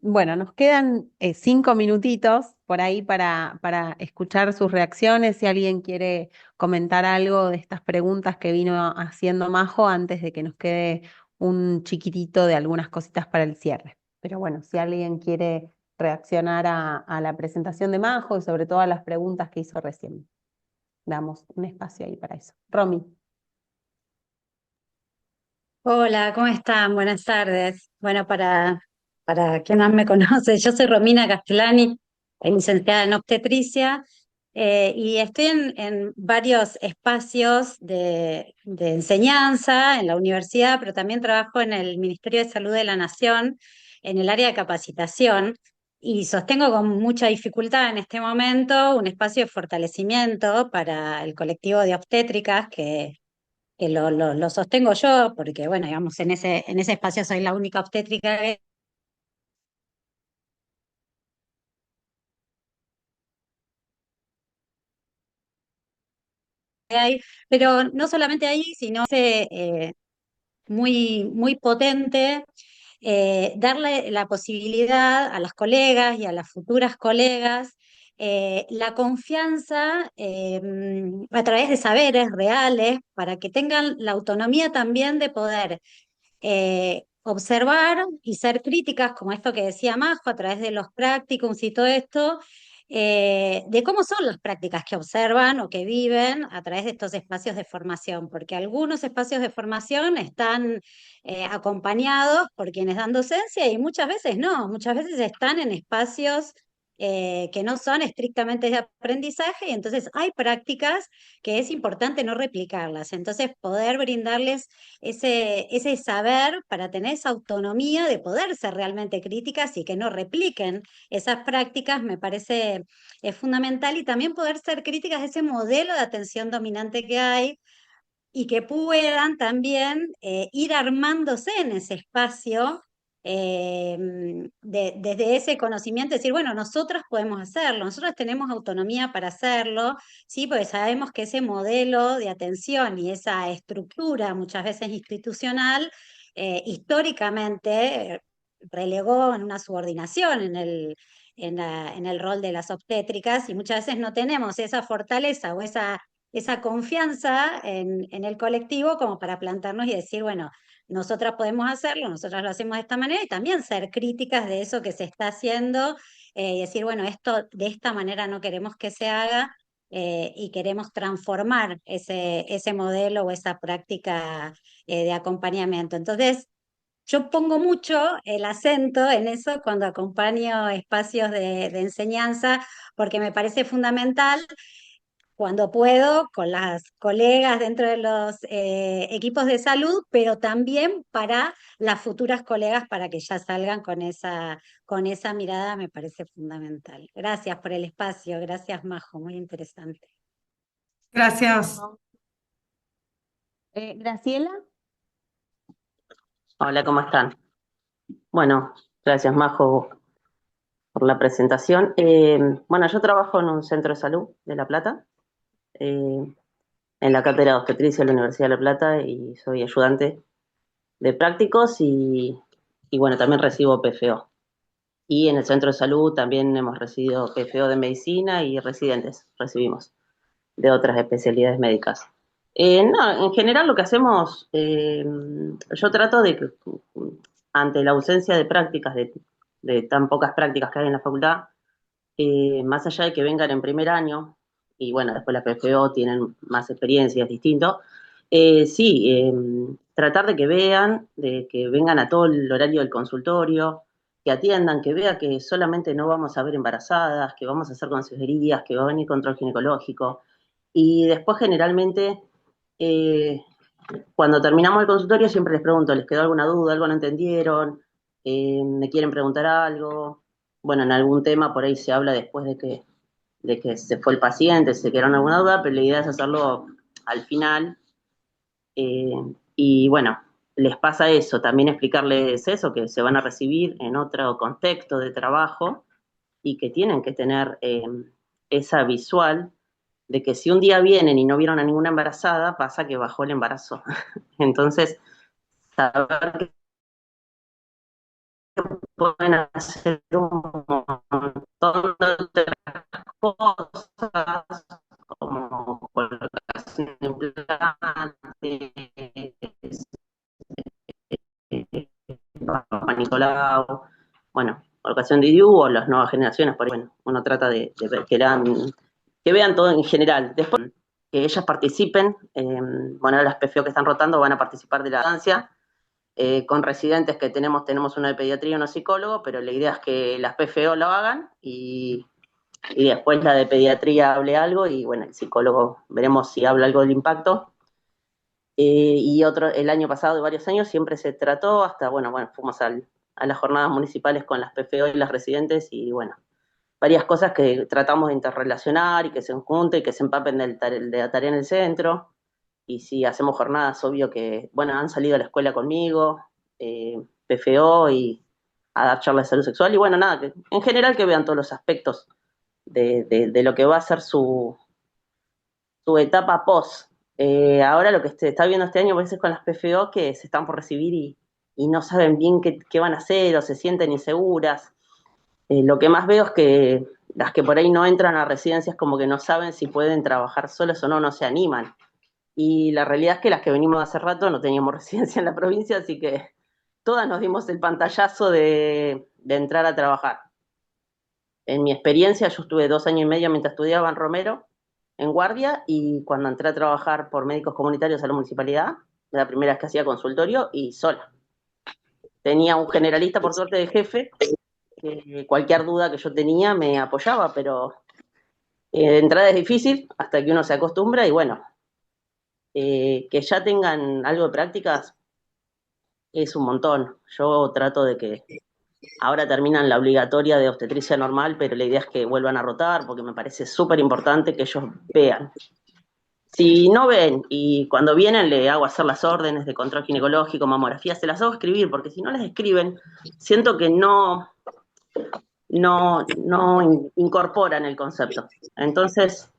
Bueno, nos quedan 5 minutitos por ahí para escuchar sus reacciones, si alguien quiere comentar algo de estas preguntas que vino haciendo Majo antes de que nos quede un chiquitito de algunas cositas para el cierre. Pero bueno, si alguien quiere reaccionar a la presentación de Majo y sobre todo a las preguntas que hizo recién, damos un espacio ahí para eso. Romy. Hola, ¿cómo están? Buenas tardes. Bueno, para quien no me conoce, yo soy Romina Castellani, licenciada en obstetricia, y estoy en varios espacios de enseñanza en la universidad, pero también trabajo en el Ministerio de Salud de la Nación, en el área de capacitación, y sostengo con mucha dificultad en este momento un espacio de fortalecimiento para el colectivo de obstétricas que lo sostengo yo, porque bueno, digamos, en ese espacio soy la única obstétrica que hay, pero no solamente ahí, sino muy potente, darle la posibilidad a las colegas y a las futuras colegas, la confianza a través de saberes reales para que tengan la autonomía también de poder observar y ser críticas, como esto que decía Majo, a través de los practicums y todo esto, de cómo son las prácticas que observan o que viven a través de estos espacios de formación, porque algunos espacios de formación están acompañados por quienes dan docencia y muchas veces no, muchas veces están en espacios que no son estrictamente de aprendizaje y entonces hay prácticas que es importante no replicarlas, entonces poder brindarles ese saber para tener esa autonomía de poder ser realmente críticas y que no repliquen esas prácticas, me parece es fundamental y también poder ser críticas de ese modelo de atención dominante que hay y que puedan también ir armándose en ese espacio desde ese conocimiento, decir, bueno, nosotros podemos hacerlo, nosotros tenemos autonomía para hacerlo, ¿sí? Porque sabemos que ese modelo de atención y esa estructura, muchas veces institucional, históricamente relegó en una subordinación en el rol de las obstétricas y muchas veces no tenemos esa fortaleza o esa confianza en el colectivo como para plantarnos y decir, bueno, nosotras podemos hacerlo, nosotras lo hacemos de esta manera y también ser críticas de eso que se está haciendo y decir, bueno, esto de esta manera no queremos que se haga y queremos transformar ese modelo o esa práctica de acompañamiento. Entonces, yo pongo mucho el acento en eso cuando acompaño espacios de enseñanza, porque me parece fundamental cuando puedo, con las colegas dentro de los equipos de salud, pero también para las futuras colegas para que ya salgan con esa mirada, me parece fundamental. Gracias por el espacio, gracias Majo, muy interesante. Gracias. Graciela. Hola, ¿cómo están? Bueno, gracias Majo por la presentación. Bueno, yo trabajo en un centro de salud de La Plata, eh, en la cátedra de obstetricia de la Universidad de La Plata y soy ayudante de prácticos y bueno, también recibo PFO. Y en el centro de salud también hemos recibido PFO de medicina y residentes, recibimos de otras especialidades médicas. No, en general lo que hacemos, yo trato de que ante la ausencia de prácticas, de tan pocas prácticas que hay en la facultad, más allá de que vengan en primer año, y bueno, después las PFO tienen más experiencia, es distinto, sí, tratar de que vean, de que vengan a todo el horario del consultorio, que atiendan, que vean que solamente no vamos a ver embarazadas, que vamos a hacer consejerías, que va a venir control ginecológico, y después generalmente, eh, cuando terminamos el consultorio siempre les pregunto, ¿les quedó alguna duda, algo no entendieron? ¿Me quieren preguntar algo? Bueno, en algún tema por ahí se habla después de que se fue el paciente, se quedaron alguna duda, pero la idea es hacerlo al final. eh, y bueno, les pasa eso, también explicarles eso, que se van a recibir en otro contexto de trabajo y que tienen que tener esa visual de que si un día vienen y no vieron a ninguna embarazada, pasa que bajó el embarazo. Entonces, saber que pueden hacer un montón de otras cosas, como colocación de implantes, Papa Nicolau, bueno, colocación de IDU o las nuevas generaciones, por bueno, uno trata de ver que vean todo en general. Después que ellas participen, bueno, las PFO que están rotando van a participar de la danza, con residentes que tenemos uno de pediatría y uno psicólogo, pero la idea es que las PFO lo hagan y después la de pediatría hable algo y bueno, el psicólogo veremos si habla algo del impacto. Y el año pasado, de varios años, siempre se trató hasta, bueno, fuimos a las jornadas municipales con las PFO y las residentes y bueno, varias cosas que tratamos de interrelacionar y que se junten y que se empapen de la tarea en el centro. Y si hacemos jornadas, obvio que, bueno, han salido a la escuela conmigo, PFO y a dar charlas de salud sexual y bueno, nada, que en general que vean todos los aspectos de lo que va a ser su etapa post. Ahora lo que se está viendo este año a veces con las PFO que se están por recibir y no saben bien qué van a hacer o se sienten inseguras. Lo que más veo es que las que por ahí no entran a residencias como que no saben si pueden trabajar solas o no, no se animan. Y la realidad es que las que venimos hace rato no teníamos residencia en la provincia, así que todas nos dimos el pantallazo de entrar a trabajar. En mi experiencia, yo estuve 2 años y medio mientras estudiaba en Romero, en guardia, y cuando entré a trabajar por médicos comunitarios a la municipalidad, la primera vez que hacía consultorio, y sola. Tenía un generalista, por suerte, de jefe, que cualquier duda que yo tenía me apoyaba, pero de entrada es difícil hasta que uno se acostumbra, y bueno, que ya tengan algo de prácticas es un montón. Yo trato de que ahora terminan la obligatoria de obstetricia normal, pero la idea es que vuelvan a rotar porque me parece súper importante que ellos vean. Si no ven y cuando vienen le hago hacer las órdenes de control ginecológico, mamografía, se las hago escribir, porque si no las escriben, siento que no incorporan el concepto. Entonces,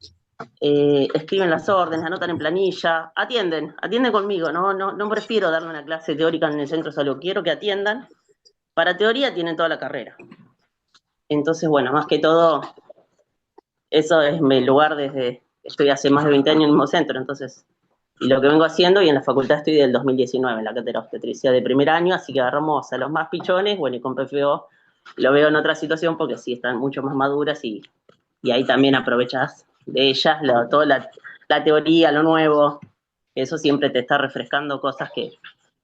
escriben las órdenes, anotan en planilla, atienden conmigo, no prefiero darle una clase teórica en el centro de salud, quiero que atiendan. Para teoría tienen toda la carrera. Entonces, bueno, más que todo, eso es mi lugar estoy hace más de 20 años en el mismo centro, entonces, y lo que vengo haciendo, y en la facultad estoy del 2019, en la cátedra de obstetricia de primer año, así que agarramos a los más pichones, bueno, y con PFO lo veo en otra situación porque sí están mucho más maduras y ahí también aprovechas de ellas toda la teoría, lo nuevo, eso siempre te está refrescando cosas que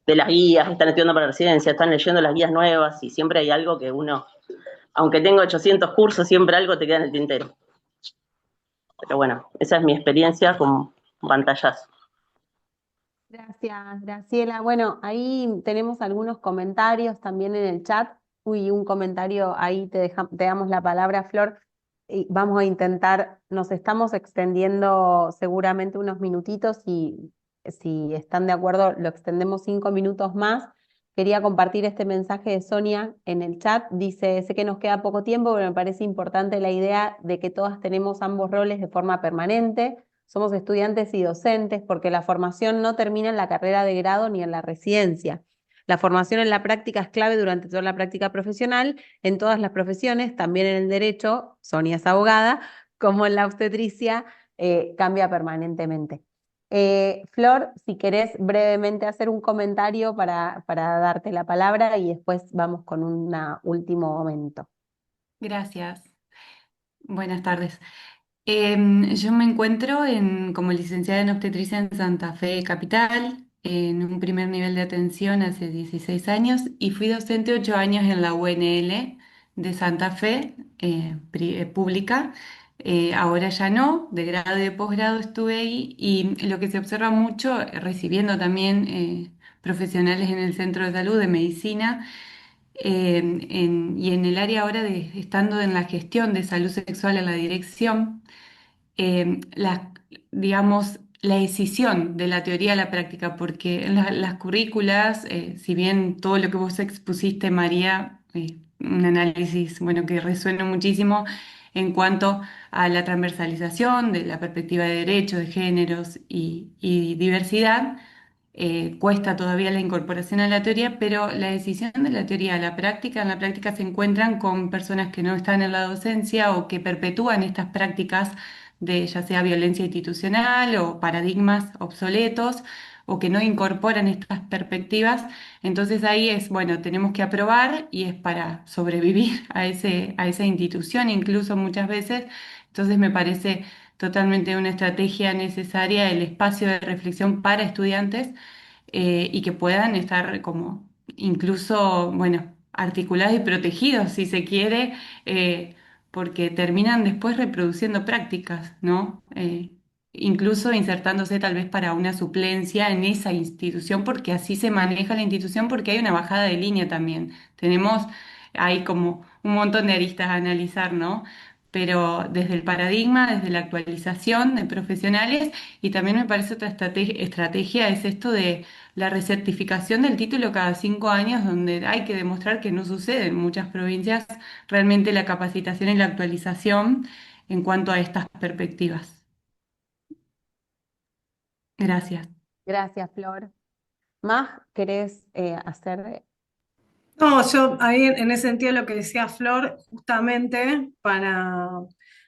de las guías, están estudiando para residencia, están leyendo las guías nuevas y siempre hay algo que uno, aunque tengo 800 cursos, siempre algo te queda en el tintero. Pero bueno, esa es mi experiencia con pantallazo. Gracias, Graciela. Bueno, ahí tenemos algunos comentarios también en el chat. Uy, un comentario ahí te damos la palabra, Flor. Y vamos a intentar, nos estamos extendiendo seguramente unos minutitos y si están de acuerdo lo extendemos 5 minutos más. Quería compartir este mensaje de Sonia en el chat. Dice, sé que nos queda poco tiempo, pero me parece importante la idea de que todas tenemos ambos roles de forma permanente. Somos estudiantes y docentes porque la formación no termina en la carrera de grado ni en la residencia. La formación en la práctica es clave durante toda la práctica profesional, en todas las profesiones, también en el derecho, Sonia es abogada, como en la obstetricia, cambia permanentemente. Flor, si querés brevemente hacer un comentario para darte la palabra y después vamos con un último momento. Gracias. Buenas tardes. Yo me encuentro como licenciada en obstetricia en Santa Fe Capital, en un primer nivel de atención hace 16 años y fui docente 8 años en la UNL de Santa Fe, pública. Ahora ya no, de grado y de posgrado estuve ahí y lo que se observa mucho, recibiendo también profesionales en el centro de salud de medicina, y en el área ahora estando en la gestión de salud sexual en la dirección, digamos, la decisión de la teoría a la práctica, porque en las currículas, si bien todo lo que vos expusiste, María, un análisis, bueno, que resuena muchísimo en cuanto a la transversalización de la perspectiva de derechos, de géneros y diversidad, cuesta todavía la incorporación a la teoría, pero la decisión de la teoría a la práctica, en la práctica se encuentran con personas que no están en la docencia o que perpetúan estas prácticas de ya sea violencia institucional o paradigmas obsoletos o que no incorporan estas perspectivas. Entonces ahí es, bueno, tenemos que aprobar y es para sobrevivir a esa institución incluso muchas veces. Entonces me parece totalmente una estrategia necesaria el espacio de reflexión para estudiantes, y que puedan estar como incluso, bueno, articulados y protegidos, si se quiere, porque terminan después reproduciendo prácticas, ¿no? Incluso insertándose tal vez para una suplencia en esa institución, porque así se maneja la institución, porque hay una bajada de línea también. Tenemos ahí como un montón de aristas a analizar, ¿no? Pero desde el paradigma, desde la actualización de profesionales, y también me parece otra estrategia es esto de la recertificación del título cada 5 años, donde hay que demostrar que no sucede en muchas provincias realmente la capacitación y la actualización en cuanto a estas perspectivas. Gracias. Gracias, Flor. Mag, ¿querés hacer? No, yo ahí en ese sentido lo que decía Flor, justamente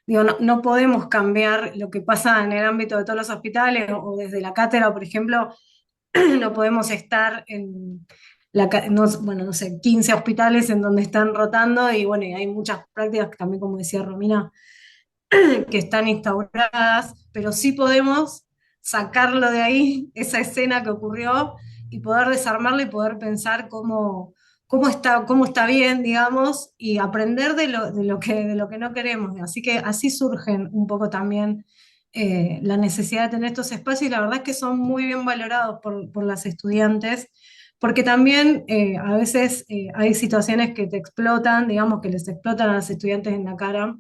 digo, no podemos cambiar lo que pasa en el ámbito de todos los hospitales o desde la cátedra, por ejemplo, no podemos estar en bueno, no sé, 15 hospitales en donde están rotando y bueno, y hay muchas prácticas que también, como decía Romina, que están instauradas, pero sí podemos sacarlo de ahí, esa escena que ocurrió, y poder desarmarla y poder pensar cómo está bien, digamos, y aprender de lo que no queremos. Así que así surgen un poco también la necesidad de tener estos espacios, y la verdad es que son muy bien valorados por las estudiantes. Porque también a veces hay situaciones que te explotan, digamos, que les explotan a los estudiantes en la cara,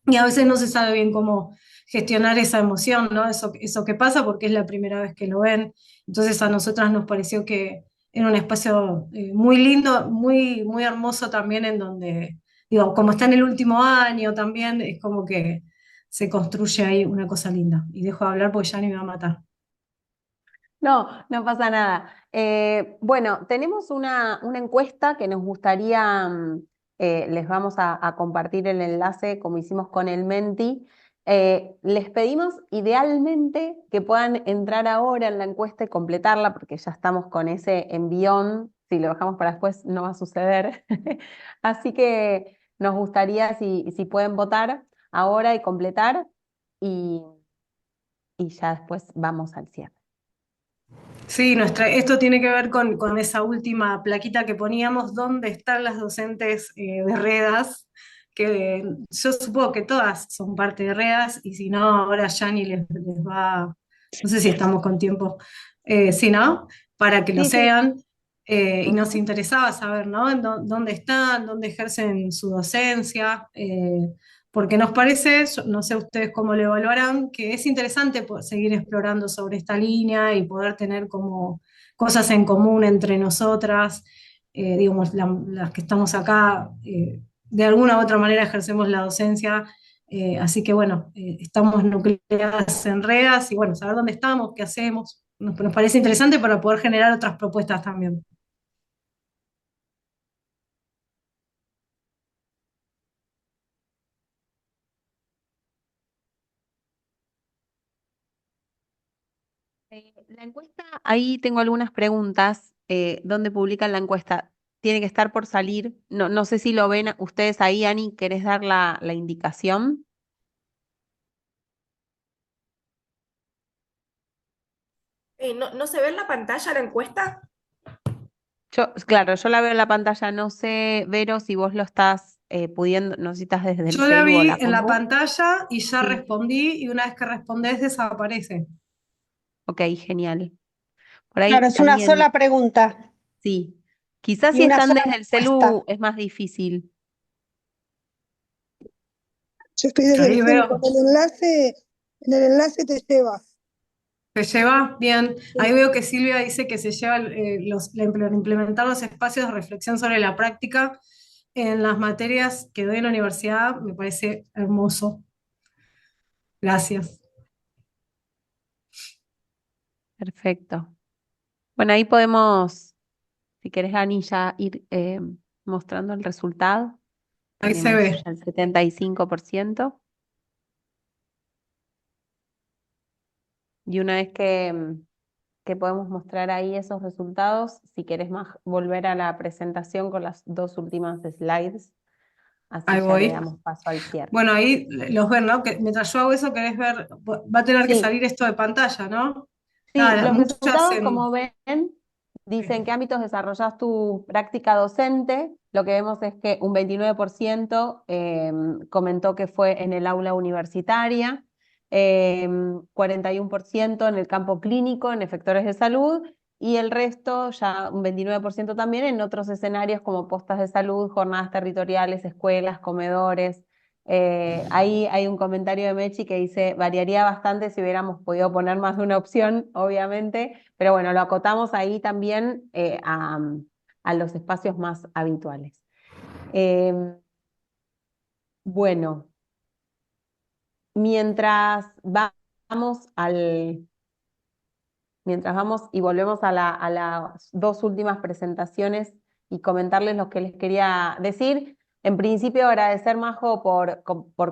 y a veces no se sabe bien cómo gestionar esa emoción, ¿no? Eso que pasa porque es la primera vez que lo ven. Entonces a nosotras nos pareció que era un espacio muy lindo, muy hermoso también, en donde, digo, como está en el último año también, es como que se construye ahí una cosa linda. Y dejo de hablar porque ya ni me va a matar. No, no pasa nada. Bueno, tenemos una encuesta que nos gustaría, les vamos a compartir el enlace como hicimos con el Menti. Les pedimos idealmente que puedan entrar ahora en la encuesta y completarla, porque ya estamos con ese envión. Si lo dejamos para después no va a suceder. Así que nos gustaría si pueden votar ahora y completar y, y ya después vamos al cierre. Sí, esto tiene que ver con esa última plaquita que poníamos, ¿dónde están las docentes de REDAS? Que yo supongo que todas son parte de REDAS, y si no, ahora Yani les va, no sé si estamos con tiempo, si no, para que lo Sí, sí. sean. Y nos Ujú. interesaba saber, ¿no? Dónde están, dónde ejercen su docencia, porque nos parece, no sé ustedes cómo lo evaluarán, que es interesante seguir explorando sobre esta línea y poder tener como cosas en común entre nosotras, digamos, las que estamos acá, de alguna u otra manera ejercemos la docencia, así que bueno, estamos nucleadas en redes y bueno, saber dónde estamos, qué hacemos, nos parece interesante para poder generar otras propuestas también. La encuesta, ahí tengo algunas preguntas. ¿Dónde publican la encuesta? Tiene que estar por salir. No, no sé si lo ven ustedes ahí, Ani, ¿querés dar la indicación? ¿No se ve en la pantalla la encuesta? Claro, yo la veo en la pantalla. No sé, Vero, si vos lo estás pudiendo, no sé si estás desde el Yo la celu o vi la en la compu. pantalla y ya Sí, respondí, y una vez que respondés desaparece. ok, genial. Por Claro, ahí es una alguien, sola pregunta sí. Quizás y si una están sola desde el respuesta. celu es más difícil. Yo estoy desde el Ahí celu con veo. en el enlace te lleva. ¿Se lleva? Bien. Ahí Sí. veo que Silvia dice que se lleva implementar los espacios de reflexión sobre la práctica en las materias que doy en la universidad. Me parece hermoso. Gracias. Perfecto. Bueno, ahí podemos, si querés, Ani, ya ir mostrando el resultado. Ahí se Tenemos ve. ya el 75%. Y una vez que podemos mostrar ahí esos resultados, si querés más volver a la presentación con las dos últimas slides, así Ahí ya le voy. damos paso al cierre. Bueno, ahí los ven, ¿no? Que mientras yo hago eso, querés ver, va a tener que Sí, salir esto de pantalla, ¿no? sí, Nada, los muchas resultados, como ven, Dice, ¿en qué ámbitos desarrollas tu práctica docente? Lo que vemos es que un 29% comentó que fue en el aula universitaria, 41% en el campo clínico, en efectores de salud, y el resto, ya un 29% también, en otros escenarios como postas de salud, jornadas territoriales, escuelas, comedores. Ahí hay un comentario de Mechi que dice, variaría bastante si hubiéramos podido poner más de una opción, obviamente, pero bueno, lo acotamos ahí también a los espacios más habituales. Bueno, mientras vamos al, mientras vamos y volvemos a las dos últimas presentaciones y comentarles lo que les quería decir. En principio, agradecer, Majo, por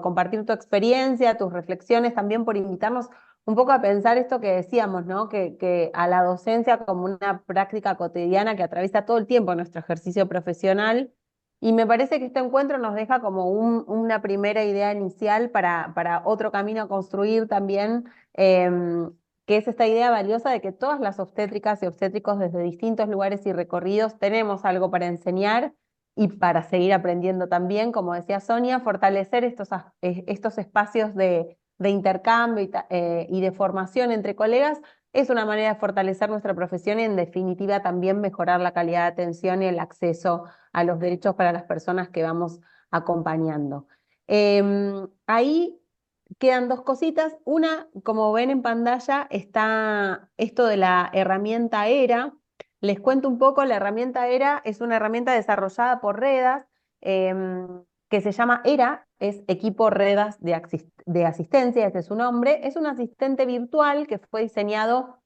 compartir tu experiencia, tus reflexiones, también por invitarnos un poco a pensar esto que decíamos, ¿no? Que a la docencia como una práctica cotidiana que atraviesa todo el tiempo nuestro ejercicio profesional. Y me parece que este encuentro nos deja como una primera idea inicial para otro camino a construir también, que es esta idea valiosa de que todas las obstétricas y obstétricos desde distintos lugares y recorridos tenemos algo para enseñar y para seguir aprendiendo también, como decía Sonia, fortalecer estos espacios de intercambio y de formación entre colegas es una manera de fortalecer nuestra profesión y en definitiva también mejorar la calidad de atención y el acceso a los derechos para las personas que vamos acompañando. Ahí quedan dos cositas. Una, como ven en pantalla, está esto de la herramienta ERA. Les cuento un poco, la herramienta ERA es una herramienta desarrollada por Redas, que se llama ERA, es Equipo Redas de Asistencia, ese es su nombre. Es un asistente virtual que fue diseñado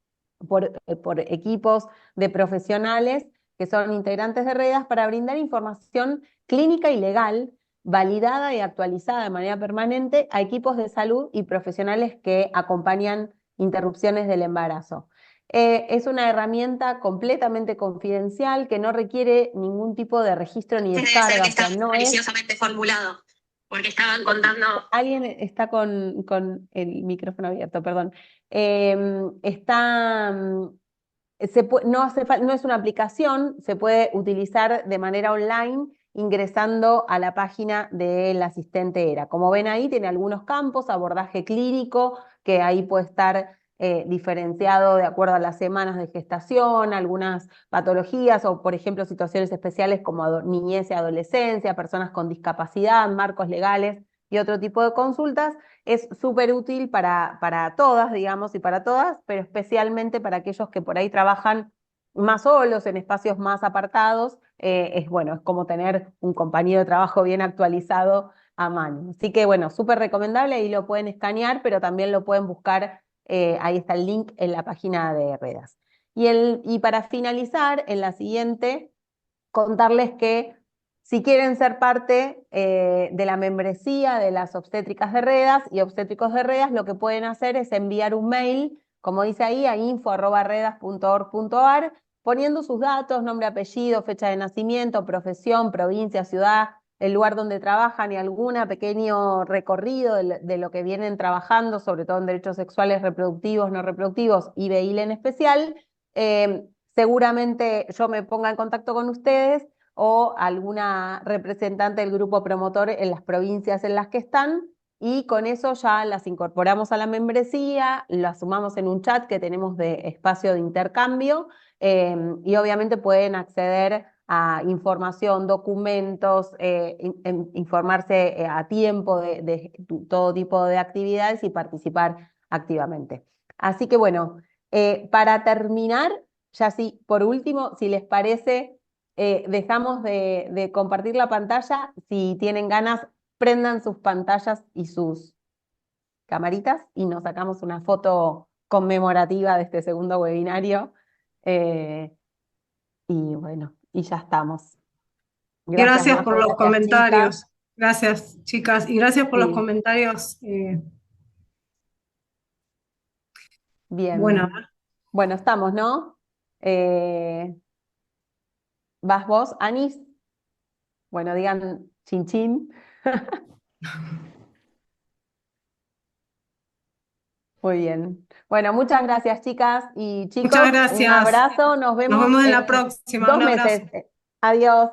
por equipos de profesionales que son integrantes de Redas para brindar información clínica y legal validada y actualizada de manera permanente a equipos de salud y profesionales que acompañan interrupciones del embarazo. Es una herramienta completamente confidencial que no requiere ningún tipo de registro ni descarga. Debe ser que está maliciosamente formulado, porque estaban contando... Alguien está con el micrófono abierto, perdón. No es una aplicación, se puede utilizar de manera online ingresando a la página del asistente ERA. Como ven ahí, tiene algunos campos, abordaje clínico, que ahí puede estar diferenciado de acuerdo a las semanas de gestación, algunas patologías o, por ejemplo, situaciones especiales como niñez y adolescencia, personas con discapacidad, marcos legales y otro tipo de consultas. Es súper útil para todas, digamos, y para todas, pero especialmente para aquellos que por ahí trabajan más solos, en espacios más apartados. Es bueno, es como tener un compañero de trabajo bien actualizado a mano. Así que bueno, súper recomendable, ahí lo pueden escanear, pero también lo pueden buscar, ahí está el link en la página de Redas. Y para finalizar, en la siguiente, contarles que si quieren ser parte de la membresía de las obstétricas de Redas y obstétricos de Redas, lo que pueden hacer es enviar un mail, como dice ahí, a info@redas.org.ar, poniendo sus datos, nombre, apellido, fecha de nacimiento, profesión, provincia, ciudad, el lugar donde trabajan y algún pequeño recorrido de lo que vienen trabajando, sobre todo en derechos sexuales, reproductivos, no reproductivos y BIL en especial. Seguramente yo me ponga en contacto con ustedes o alguna representante del grupo promotor en las provincias en las que están, y con eso ya las incorporamos a la membresía, las sumamos en un chat que tenemos de espacio de intercambio, y obviamente pueden acceder a información, documentos, informarse a tiempo de todo tipo de actividades y participar activamente. Así que bueno, para terminar, ya sí, por último, si les parece, dejamos de compartir la pantalla. Si tienen ganas, prendan sus pantallas y sus camaritas y nos sacamos una foto conmemorativa de este segundo webinario. Y bueno, y ya estamos. Gracias Majo, por los gracias, comentarios. chicas. Gracias, chicas. Y gracias por los Sí, comentarios. Bueno, bien. Bueno, estamos, ¿no? ¿Vas vos, Anis? Bueno, digan chin chin. Muy bien. Bueno, muchas gracias, chicas y chicos. Muchas Un gracias. abrazo. Nos Nos vemos vemos en la en próxima. 2 Un abrazo. meses. Adiós.